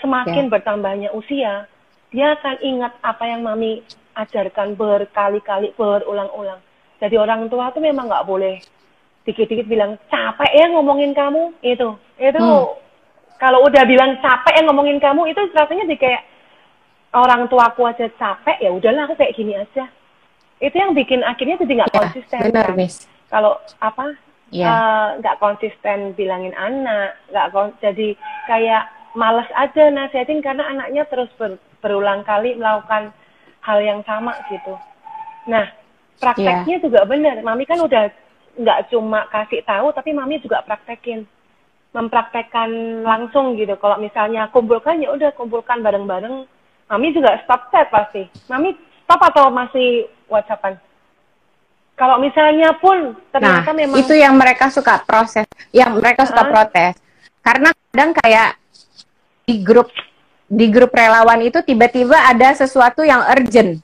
semakin bertambahnya usia, dia akan ingat apa yang Mami ajarkan berkali-kali, berulang-ulang. Jadi orang tua tuh memang nggak boleh dikit-dikit bilang capek ya ngomongin kamu itu. Kalau udah bilang capek yang ngomongin kamu, itu rasanya di kayak orang tuaku aja capek, ya udahlah aku kayak gini aja. Itu yang bikin akhirnya jadi nggak konsisten. Benar, kan? Miss. Kalau nggak konsisten bilangin anak, jadi kayak malas aja nasihatin karena anaknya terus berulang kali melakukan hal yang sama gitu. Nah, prakteknya juga benar. Mami kan udah nggak cuma kasih tahu, tapi Mami juga mempraktekkan langsung gitu. Kalau misalnya kumpulkan, ya udah kumpulkan bareng-bareng. Mami juga stop chat pasti. Mami stop atau masih WhatsAppan? Kalau misalnya pun ternyata memang itu yang mereka suka proses, yang mereka suka protes. Karena kadang kayak di grup relawan itu tiba-tiba ada sesuatu yang urgent.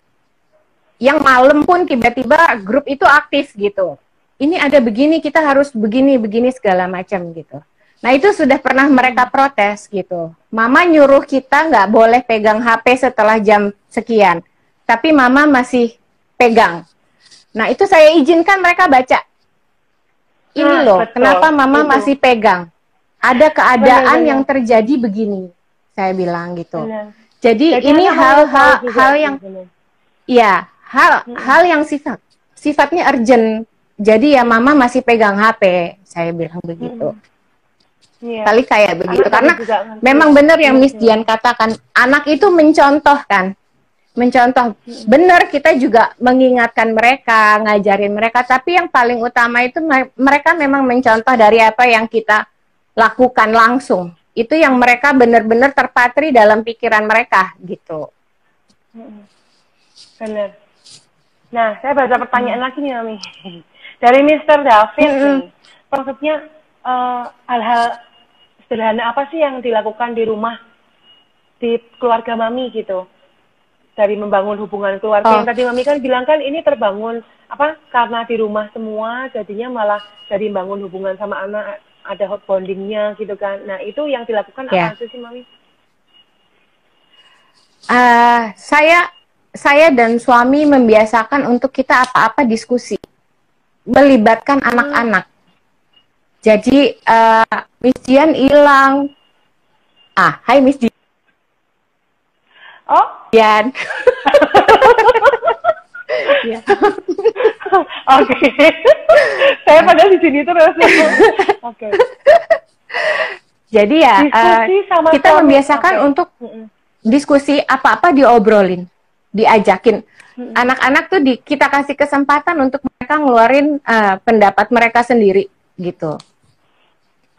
Yang malam pun tiba-tiba grup itu aktif gitu. Ini ada begini, kita harus begini segala macam gitu. Nah itu sudah pernah mereka protes gitu. Mama nyuruh kita nggak boleh pegang HP setelah jam sekian. Tapi mama masih pegang. Nah itu saya izinkan mereka baca. Ini loh, betul, kenapa mama masih pegang. Ada keadaan yang terjadi begini. Saya bilang gitu. Jadi ini hal yang hal yang sifatnya urgent. Jadi ya mama masih pegang HP. Saya bilang begitu. Kali kayak begitu, karena memang benar yang Miss Dian katakan, anak itu mencontoh, benar, kita juga mengingatkan mereka, ngajarin mereka, tapi yang paling utama itu mereka memang mencontoh dari apa yang kita lakukan langsung, itu yang mereka benar-benar terpatri dalam pikiran mereka, gitu. Benar. Nah, saya baca pertanyaan lagi nih, Mami. Dari Mr. David nih, maksudnya hal-hal sederhana apa sih yang dilakukan di rumah, di keluarga Mami gitu, dari membangun hubungan keluarga yang tadi Mami kan bilang kan ini terbangun karena di rumah semua, jadinya malah jadi membangun hubungan sama anak, ada hot bondingnya gitu kan. Nah itu yang dilakukan apa sih Mami? Saya dan suami membiasakan untuk kita apa-apa diskusi, melibatkan anak-anak. Jadi Miss Dian hilang. Hai Miss Dian. Oh, Dian. Oke. Saya padahal di sini terus. Oke. Jadi ya kita suami. membiasakan untuk diskusi apa-apa diobrolin, diajakin. Anak-anak tuh kita kasih kesempatan untuk mereka ngeluarin pendapat mereka sendiri gitu.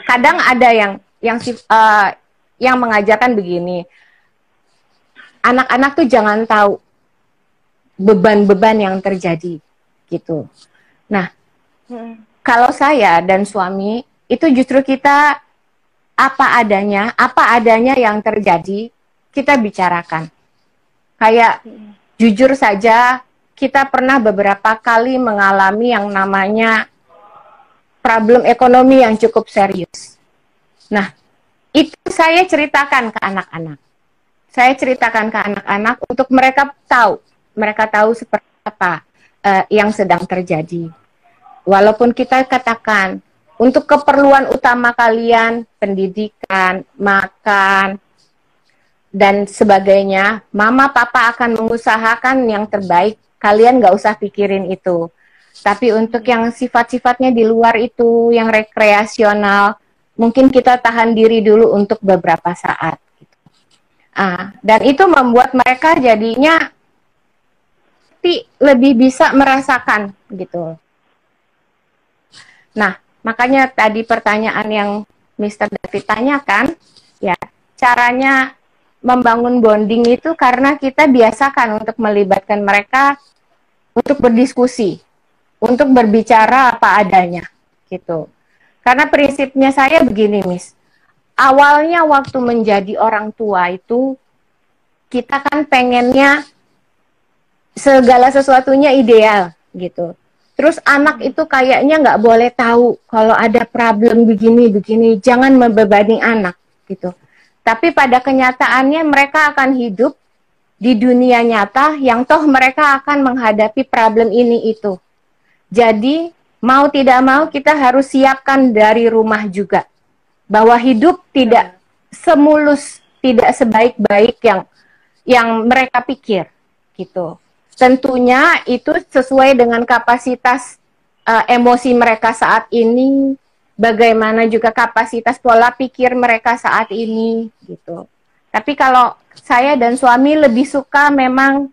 Kadang ada yang mengajarkan begini, anak-anak tuh jangan tahu beban-beban yang terjadi gitu. Nah, kalau saya dan suami itu justru kita apa adanya yang terjadi kita bicarakan. Kayak jujur saja, kita pernah beberapa kali mengalami yang namanya problem ekonomi yang cukup serius. Nah, itu saya ceritakan ke anak-anak. Saya ceritakan ke anak-anak untuk mereka tahu seperti apa yang sedang terjadi. Walaupun kita katakan, untuk keperluan utama kalian, pendidikan, makan, dan sebagainya, mama papa akan mengusahakan yang terbaik, kalian nggak usah pikirin itu. Tapi untuk yang sifat-sifatnya di luar itu, yang rekreasional, mungkin kita tahan diri dulu untuk beberapa saat. Dan itu membuat mereka jadinya lebih bisa merasakan gitu. Nah, makanya tadi pertanyaan yang Mr. David tanyakan, ya caranya membangun bonding itu karena kita biasakan untuk melibatkan mereka untuk berdiskusi, untuk berbicara apa adanya, gitu. Karena prinsipnya saya begini, Miss. Awalnya waktu menjadi orang tua itu, kita kan pengennya segala sesuatunya ideal, gitu. Terus anak itu kayaknya nggak boleh tahu kalau ada problem begini-begini, jangan membebani anak, gitu. Tapi pada kenyataannya mereka akan hidup di dunia nyata yang toh mereka akan menghadapi problem ini itu. Jadi mau tidak mau kita harus siapkan dari rumah juga. Bahwa hidup tidak semulus, tidak sebaik-baik yang mereka pikir gitu. Tentunya itu sesuai dengan kapasitas emosi mereka saat ini, bagaimana juga kapasitas pola pikir mereka saat ini gitu. Tapi kalau saya dan suami lebih suka memang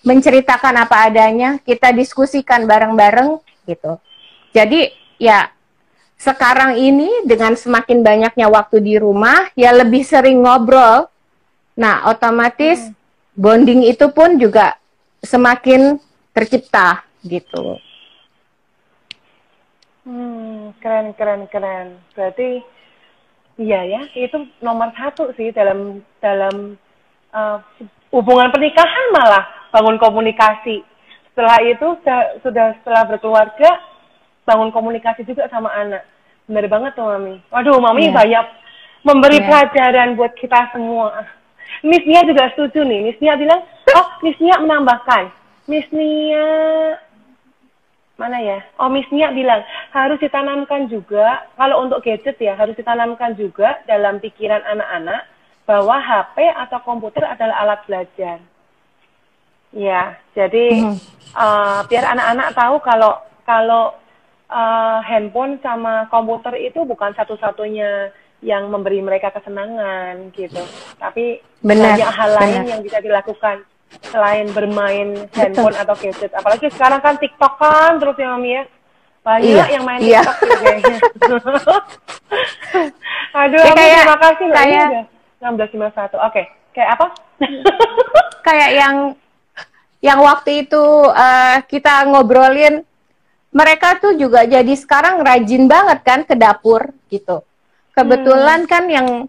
menceritakan apa adanya, kita diskusikan bareng-bareng gitu. Jadi ya sekarang ini dengan semakin banyaknya waktu di rumah, ya lebih sering ngobrol. Nah, otomatis bonding itu pun juga semakin tercipta gitu. Keren. Berarti iya ya, itu nomor satu sih dalam hubungan pernikahan, malah bangun komunikasi. Setelah itu setelah berkeluarga, bangun komunikasi juga sama anak. Benar banget tuh Mami. Waduh, Mami banyak memberi pelajaran buat kita semua. Miss Nia juga setuju nih. Miss Nia bilang, Miss Nia menambahkan. Miss Nia, mana ya? Miss Nia bilang, harus ditanamkan juga, kalau untuk gadget ya, harus ditanamkan juga dalam pikiran anak-anak, bahwa HP atau komputer adalah alat belajar. Ya, jadi biar anak-anak tahu kalau handphone sama komputer itu bukan satu-satunya yang memberi mereka kesenangan gitu. Tapi banyak hal lain yang bisa dilakukan selain bermain handphone atau gadget. Apalagi sekarang kan TikTok kan terus ya Mami ya. Banyak yang main TikTok juga kayaknya. Aduh, terima kasih loh. Ini udah 16:51. Oke, kayak apa? Kayak yang waktu itu kita ngobrolin, mereka tuh juga jadi sekarang rajin banget kan ke dapur gitu. Kebetulan kan yang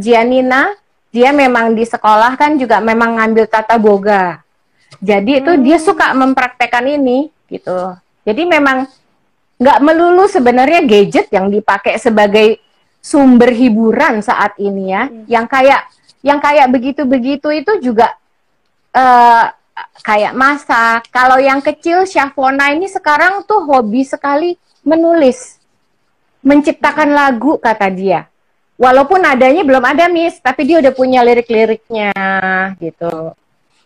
Gianina, dia memang di sekolah kan juga memang ngambil tata boga. Jadi itu dia suka mempraktekkan ini gitu. Jadi memang nggak melulu sebenarnya gadget yang dipakai sebagai sumber hiburan saat ini ya. Yang kayak begitu-begitu itu juga kayak masak. Kalau yang kecil Syafona ini sekarang tuh hobi sekali menulis, menciptakan lagu kata dia. Walaupun adanya belum ada Miss, tapi dia udah punya lirik-liriknya gitu.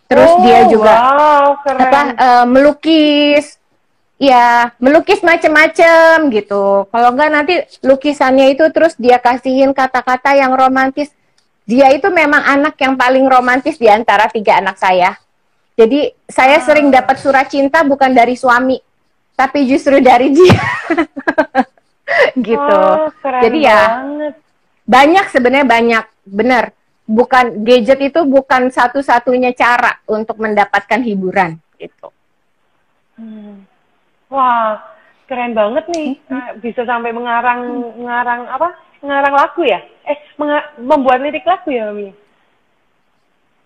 Terus dia Oh, juga wow, keren. melukis, ya melukis macem-macem gitu. Kalau enggak nanti lukisannya itu terus dia kasihin kata-kata yang romantis. Dia itu memang anak yang paling romantis di antara 3 anak saya. Jadi saya sering Ah, dapat surat cinta bukan dari suami, tapi justru dari dia gitu. wah, keren Jadi ya banget. banyak, sebenarnya banyak, benar. Bukan gadget itu bukan satu-satunya cara untuk mendapatkan hiburan gitu. Hmm. Wah, keren banget nih. Bisa sampai mengarang apa? Mengarang lagu ya? Membuat lirik lagu ya, Mami?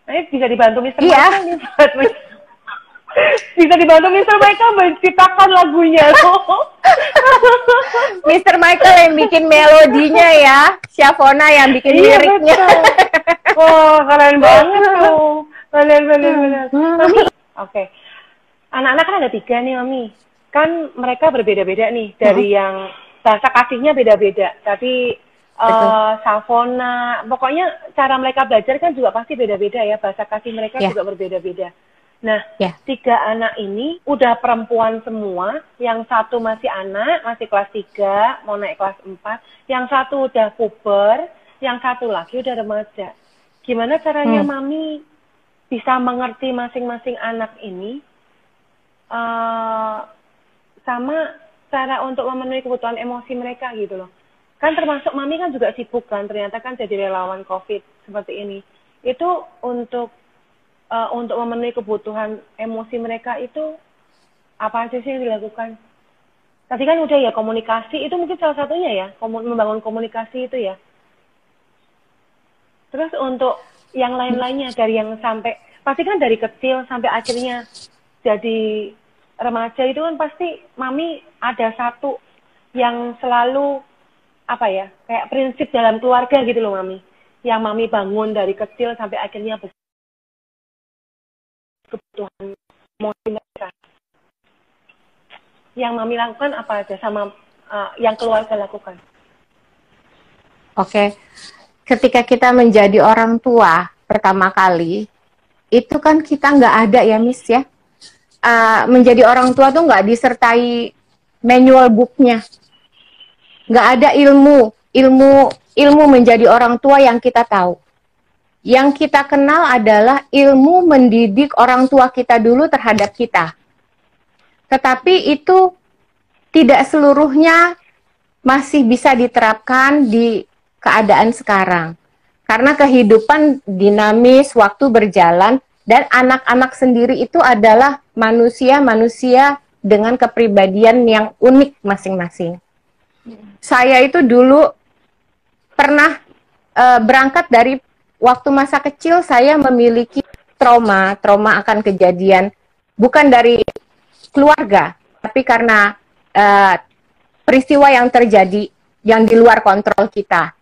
Ini bisa dibantu Mister Iya, Michael nih buat bisa dibantu Mister Michael menciptakan lagunya. Mr. Michael yang bikin melodinya ya, Syafona yang bikin Iya liriknya. betul. Wah, keren banget tuh. Benar, benar, benar. Mami, oke. Anak-anak kan ada 3 nih, Mami. Kan mereka berbeda-beda nih. Dari yang bahasa kasihnya beda-beda. Tapi Betul. Savona, pokoknya cara mereka belajar kan juga pasti beda-beda ya. Bahasa kasih mereka Ya, juga berbeda-beda. Nah, ya. 3 anak ini udah perempuan semua. Yang satu masih anak, masih kelas 3, mau naik kelas 4. Yang satu udah puber, yang satu lagi udah remaja. Gimana caranya Mami bisa mengerti masing-masing anak ini sama cara untuk memenuhi kebutuhan emosi mereka gitu loh. Kan termasuk Mami kan juga sibuk kan, ternyata kan jadi relawan COVID seperti ini. Itu untuk memenuhi kebutuhan emosi mereka itu apa aja sih yang dilakukan? Tadi kan udah ya komunikasi, itu mungkin salah satunya ya, membangun komunikasi itu ya. Terus untuk yang lain-lainnya dari yang sampai, pasti kan dari kecil sampai akhirnya jadi remaja itu kan pasti Mami ada satu yang selalu apa ya, kayak prinsip dalam keluarga gitu loh Mami. Yang Mami bangun dari kecil sampai akhirnya kebutuhan emosi mereka. Yang Mami lakukan apa aja sama yang keluarga lakukan? Oke. Ketika kita menjadi orang tua pertama kali, itu kan kita nggak ada ya, Miss ya. Menjadi orang tua tuh nggak disertai manual booknya. Nggak ada ilmu menjadi orang tua yang kita tahu. Yang kita kenal adalah ilmu mendidik orang tua kita dulu terhadap kita. Tetapi itu tidak seluruhnya masih bisa diterapkan di keadaan sekarang. Karena kehidupan dinamis, waktu berjalan, dan anak-anak sendiri itu adalah manusia-manusia dengan kepribadian yang unik masing-masing. Saya itu dulu pernah berangkat dari waktu masa kecil saya memiliki trauma akan kejadian bukan dari keluarga, tapi karena peristiwa yang terjadi yang di luar kontrol kita.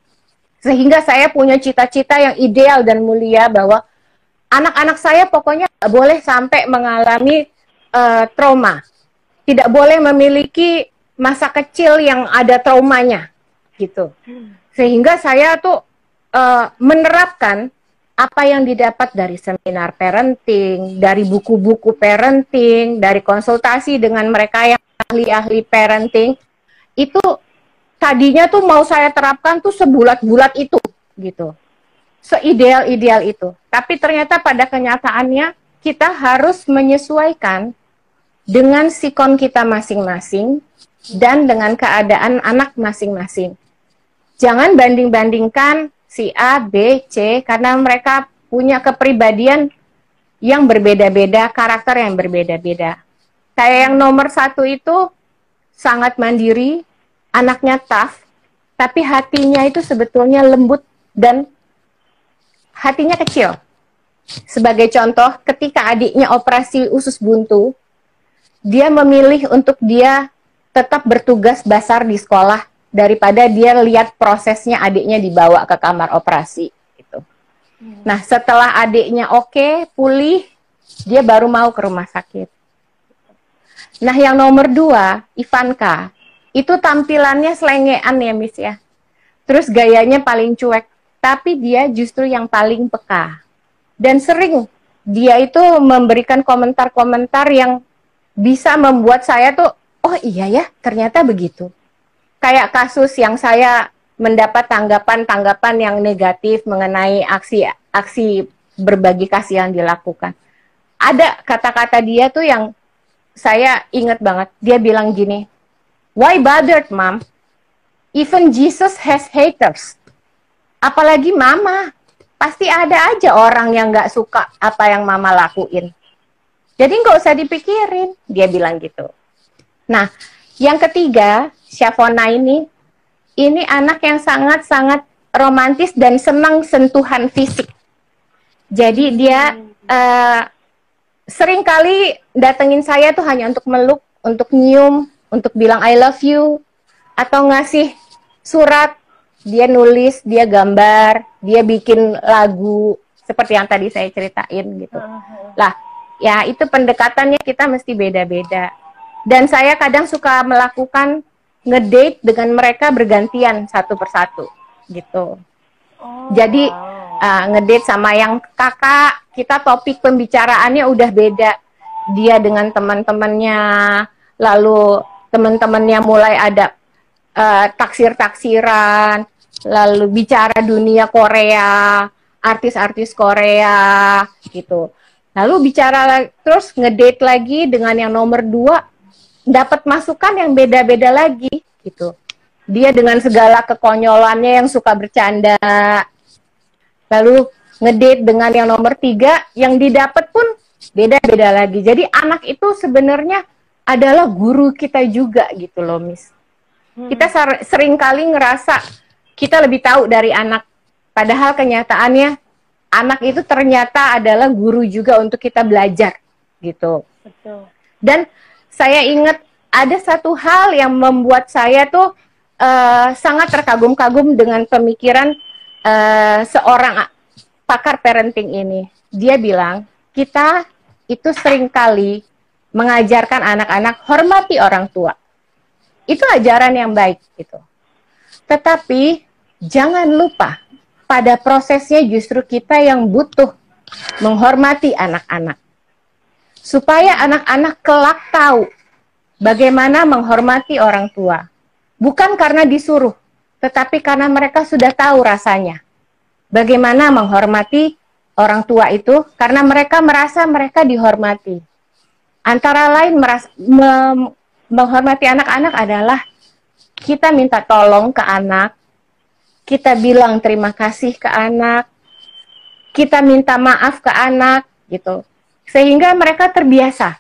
Sehingga saya punya cita-cita yang ideal dan mulia bahwa anak-anak saya pokoknya tidak boleh sampai mengalami trauma. Tidak boleh memiliki masa kecil yang ada traumanya gitu. Sehingga saya tuh menerapkan apa yang didapat dari seminar parenting, dari buku-buku parenting, dari konsultasi dengan mereka yang ahli-ahli parenting, itu tadinya tuh mau saya terapkan tuh sebulat-bulat itu gitu. Seideal-ideal itu. Tapi ternyata pada kenyataannya kita harus menyesuaikan dengan sikon kita masing-masing dan dengan keadaan anak masing-masing. Jangan banding-bandingkan si A, B, C karena mereka punya kepribadian yang berbeda-beda, karakter yang berbeda-beda. Saya yang nomor 1 itu sangat mandiri, anaknya tough, tapi hatinya itu sebetulnya lembut dan hatinya kecil. Sebagai contoh, ketika adiknya operasi usus buntu, dia memilih untuk dia tetap bertugas basar di sekolah daripada dia lihat prosesnya adiknya dibawa ke kamar operasi. Gitu. Nah, setelah adiknya oke, pulih, dia baru mau ke rumah sakit. Nah, yang nomor 2, Ivanka, itu tampilannya selengean ya, Miss ya. Terus gayanya paling cuek, tapi dia justru yang paling peka. Dan sering dia itu memberikan komentar-komentar yang bisa membuat saya tuh, oh iya ya, ternyata begitu. Kayak kasus yang saya mendapat tanggapan-tanggapan yang negatif mengenai aksi berbagi kasih yang dilakukan. Ada kata-kata dia tuh yang saya ingat banget. Dia bilang gini, "Why bothered, Mom? Even Jesus has haters." Apalagi Mama. Pasti ada aja orang yang nggak suka apa yang Mama lakuin. Jadi nggak usah dipikirin, dia bilang gitu. Nah, yang ketiga, Syafona ini anak yang sangat-sangat romantis dan senang sentuhan fisik. Jadi dia sering kali datengin saya tuh hanya untuk meluk, untuk nyium, untuk bilang I love you, atau ngasih surat. Dia nulis, dia gambar, dia bikin lagu seperti yang tadi saya ceritain gitu. Lah, ya itu pendekatannya kita mesti beda-beda. Dan saya kadang suka melakukan ngedate dengan mereka bergantian satu persatu gitu. Jadi ngedate sama yang kakak, kita topik pembicaraannya udah beda. Dia dengan teman-temannya, lalu teman-temannya mulai ada taksir-taksiran, lalu bicara dunia Korea, artis-artis Korea, gitu. Lalu bicara terus ngedate lagi dengan yang nomor 2, dapat masukan yang beda-beda lagi, gitu. Dia dengan segala kekonyolannya yang suka bercanda. Lalu ngedate dengan yang nomor 3, yang didapat pun beda-beda lagi. Jadi anak itu sebenarnya adalah guru kita juga, gitu loh, Miss. Kita sering kali ngerasa kita lebih tahu dari anak. Padahal kenyataannya anak itu ternyata adalah guru juga untuk kita belajar gitu. Betul. Dan saya ingat ada satu hal yang membuat saya tuh sangat terkagum-kagum dengan pemikiran seorang pakar parenting ini. Dia bilang, kita itu sering kali mengajarkan anak-anak hormati orang tua. Itu ajaran yang baik gitu. Tetapi jangan lupa pada prosesnya justru kita yang butuh menghormati anak-anak. Supaya anak-anak kelak tahu bagaimana menghormati orang tua. Bukan karena disuruh, tetapi karena mereka sudah tahu rasanya. Bagaimana menghormati orang tua itu karena mereka merasa mereka dihormati. Antara lain menghormati anak-anak adalah kita minta tolong ke anak, kita bilang terima kasih ke anak, kita minta maaf ke anak, gitu. Sehingga mereka terbiasa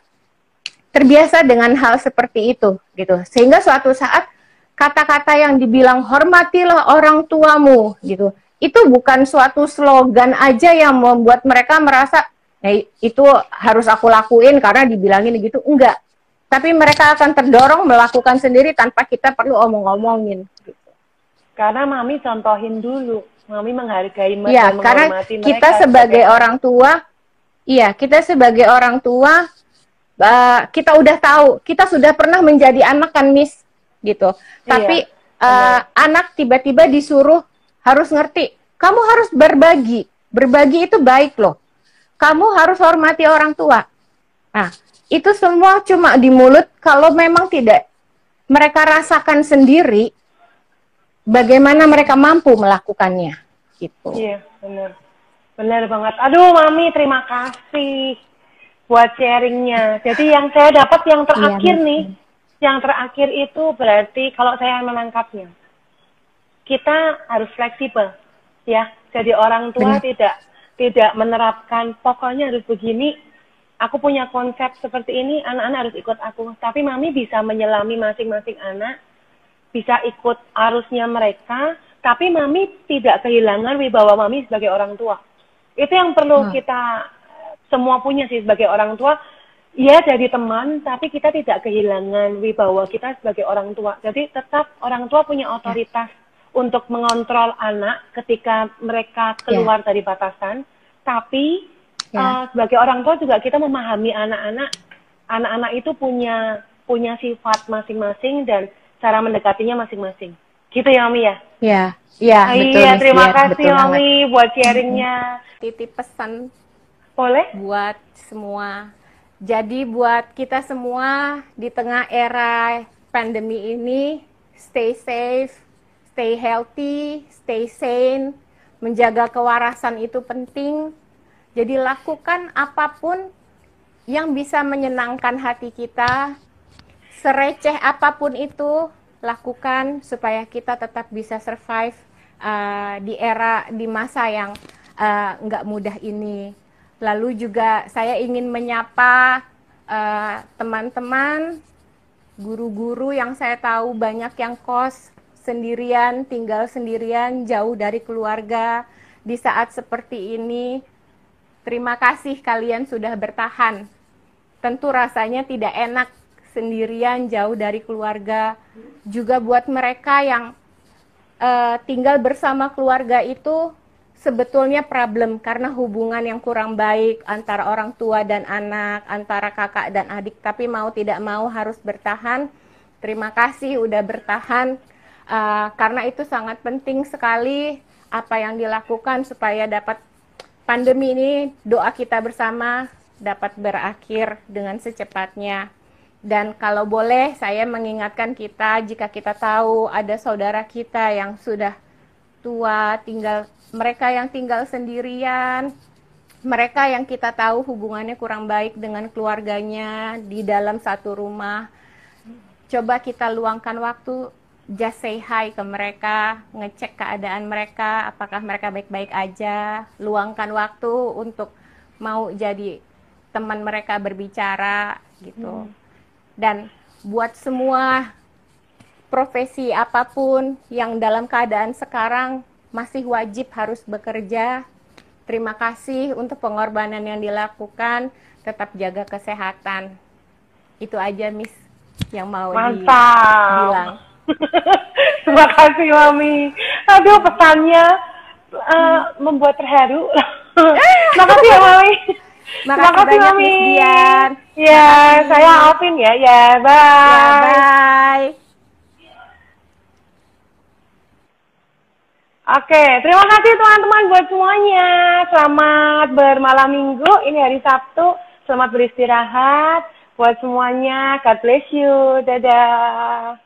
dengan hal seperti itu, gitu. Sehingga suatu saat kata-kata yang dibilang hormatilah orang tuamu, gitu. Itu bukan suatu slogan aja yang membuat mereka merasa, nah, itu harus aku lakuin karena dibilangin gitu. Enggak. Tapi mereka akan terdorong melakukan sendiri tanpa kita perlu omong-omongin. Gitu. Karena Mami contohin dulu, Mami menghargai ya, dan karena menghormati mereka. Kita sebagai orang tua, kita sebagai orang tua, kita udah tahu, kita sudah pernah menjadi anak kan, Miss, gitu. Tapi anak tiba-tiba disuruh harus ngerti, kamu harus berbagi itu baik loh. Kamu harus hormati orang tua. Nah, itu semua cuma di mulut, kalau memang tidak mereka rasakan sendiri, bagaimana mereka mampu melakukannya, gitu. Iya, benar banget. Aduh, Mami, terima kasih buat sharingnya. Jadi yang saya dapat yang terakhir yang terakhir itu berarti kalau saya menangkapnya, kita harus fleksibel, ya. Jadi orang tua tidak menerapkan pokoknya harus begini. Aku punya konsep seperti ini, anak-anak harus ikut aku. Tapi Mami bisa menyelami masing-masing anak, bisa ikut arusnya mereka, tapi Mami tidak kehilangan wibawa Mami sebagai orang tua. Itu yang perlu kita semua punya sih sebagai orang tua. Ya jadi teman, tapi kita tidak kehilangan wibawa kita sebagai orang tua. Jadi tetap orang tua punya otoritas untuk mengontrol anak ketika mereka keluar dari batasan, tapi sebagai orang tua juga kita memahami anak-anak itu punya sifat masing-masing dan cara mendekatinya masing-masing. Gitu ya, Mami ya? Iya, betul. Iya, terima kasih Mami buat sharingnya. Titip pesan Boleh? buat semua. Jadi buat kita semua di tengah era pandemi ini, stay safe, stay healthy, stay sane, menjaga kewarasan itu penting. Jadi lakukan apapun yang bisa menyenangkan hati kita, sereceh apapun itu, lakukan supaya kita tetap bisa survive di masa yang nggak mudah ini. Lalu juga saya ingin menyapa teman-teman, guru-guru yang saya tahu banyak yang kos sendirian, tinggal sendirian, jauh dari keluarga di saat seperti ini. Terima kasih kalian sudah bertahan. Tentu rasanya tidak enak sendirian, jauh dari keluarga. Juga buat mereka yang tinggal bersama keluarga itu sebetulnya problem karena hubungan yang kurang baik antara orang tua dan anak, antara kakak dan adik, tapi mau tidak mau harus bertahan. Terima kasih udah bertahan, karena itu sangat penting sekali apa yang dilakukan supaya dapat pandemi ini, doa kita bersama dapat berakhir dengan secepatnya. Dan kalau boleh saya mengingatkan kita, jika kita tahu ada saudara kita yang sudah tua, mereka yang tinggal sendirian, mereka yang kita tahu hubungannya kurang baik dengan keluarganya di dalam satu rumah, coba kita luangkan waktu, just say hi ke mereka, ngecek keadaan mereka, apakah mereka baik-baik aja, luangkan waktu untuk mau jadi teman mereka berbicara gitu. Dan buat semua profesi apapun yang dalam keadaan sekarang masih wajib harus bekerja, terima kasih untuk pengorbanan yang dilakukan, tetap jaga kesehatan. Itu aja Miss yang mau dibilang. Terima kasih Mami. Aduh, pesannya membuat terharu. Makasih ya Mami. Makasih banyak Mami. Miss Dian. Ya, saya Alvin ya. Ya, bye. Ya, bye. Oke, terima kasih teman-teman buat semuanya. Selamat bermalam minggu. Ini hari Sabtu. Selamat beristirahat. Buat semuanya, God bless you. Dadah.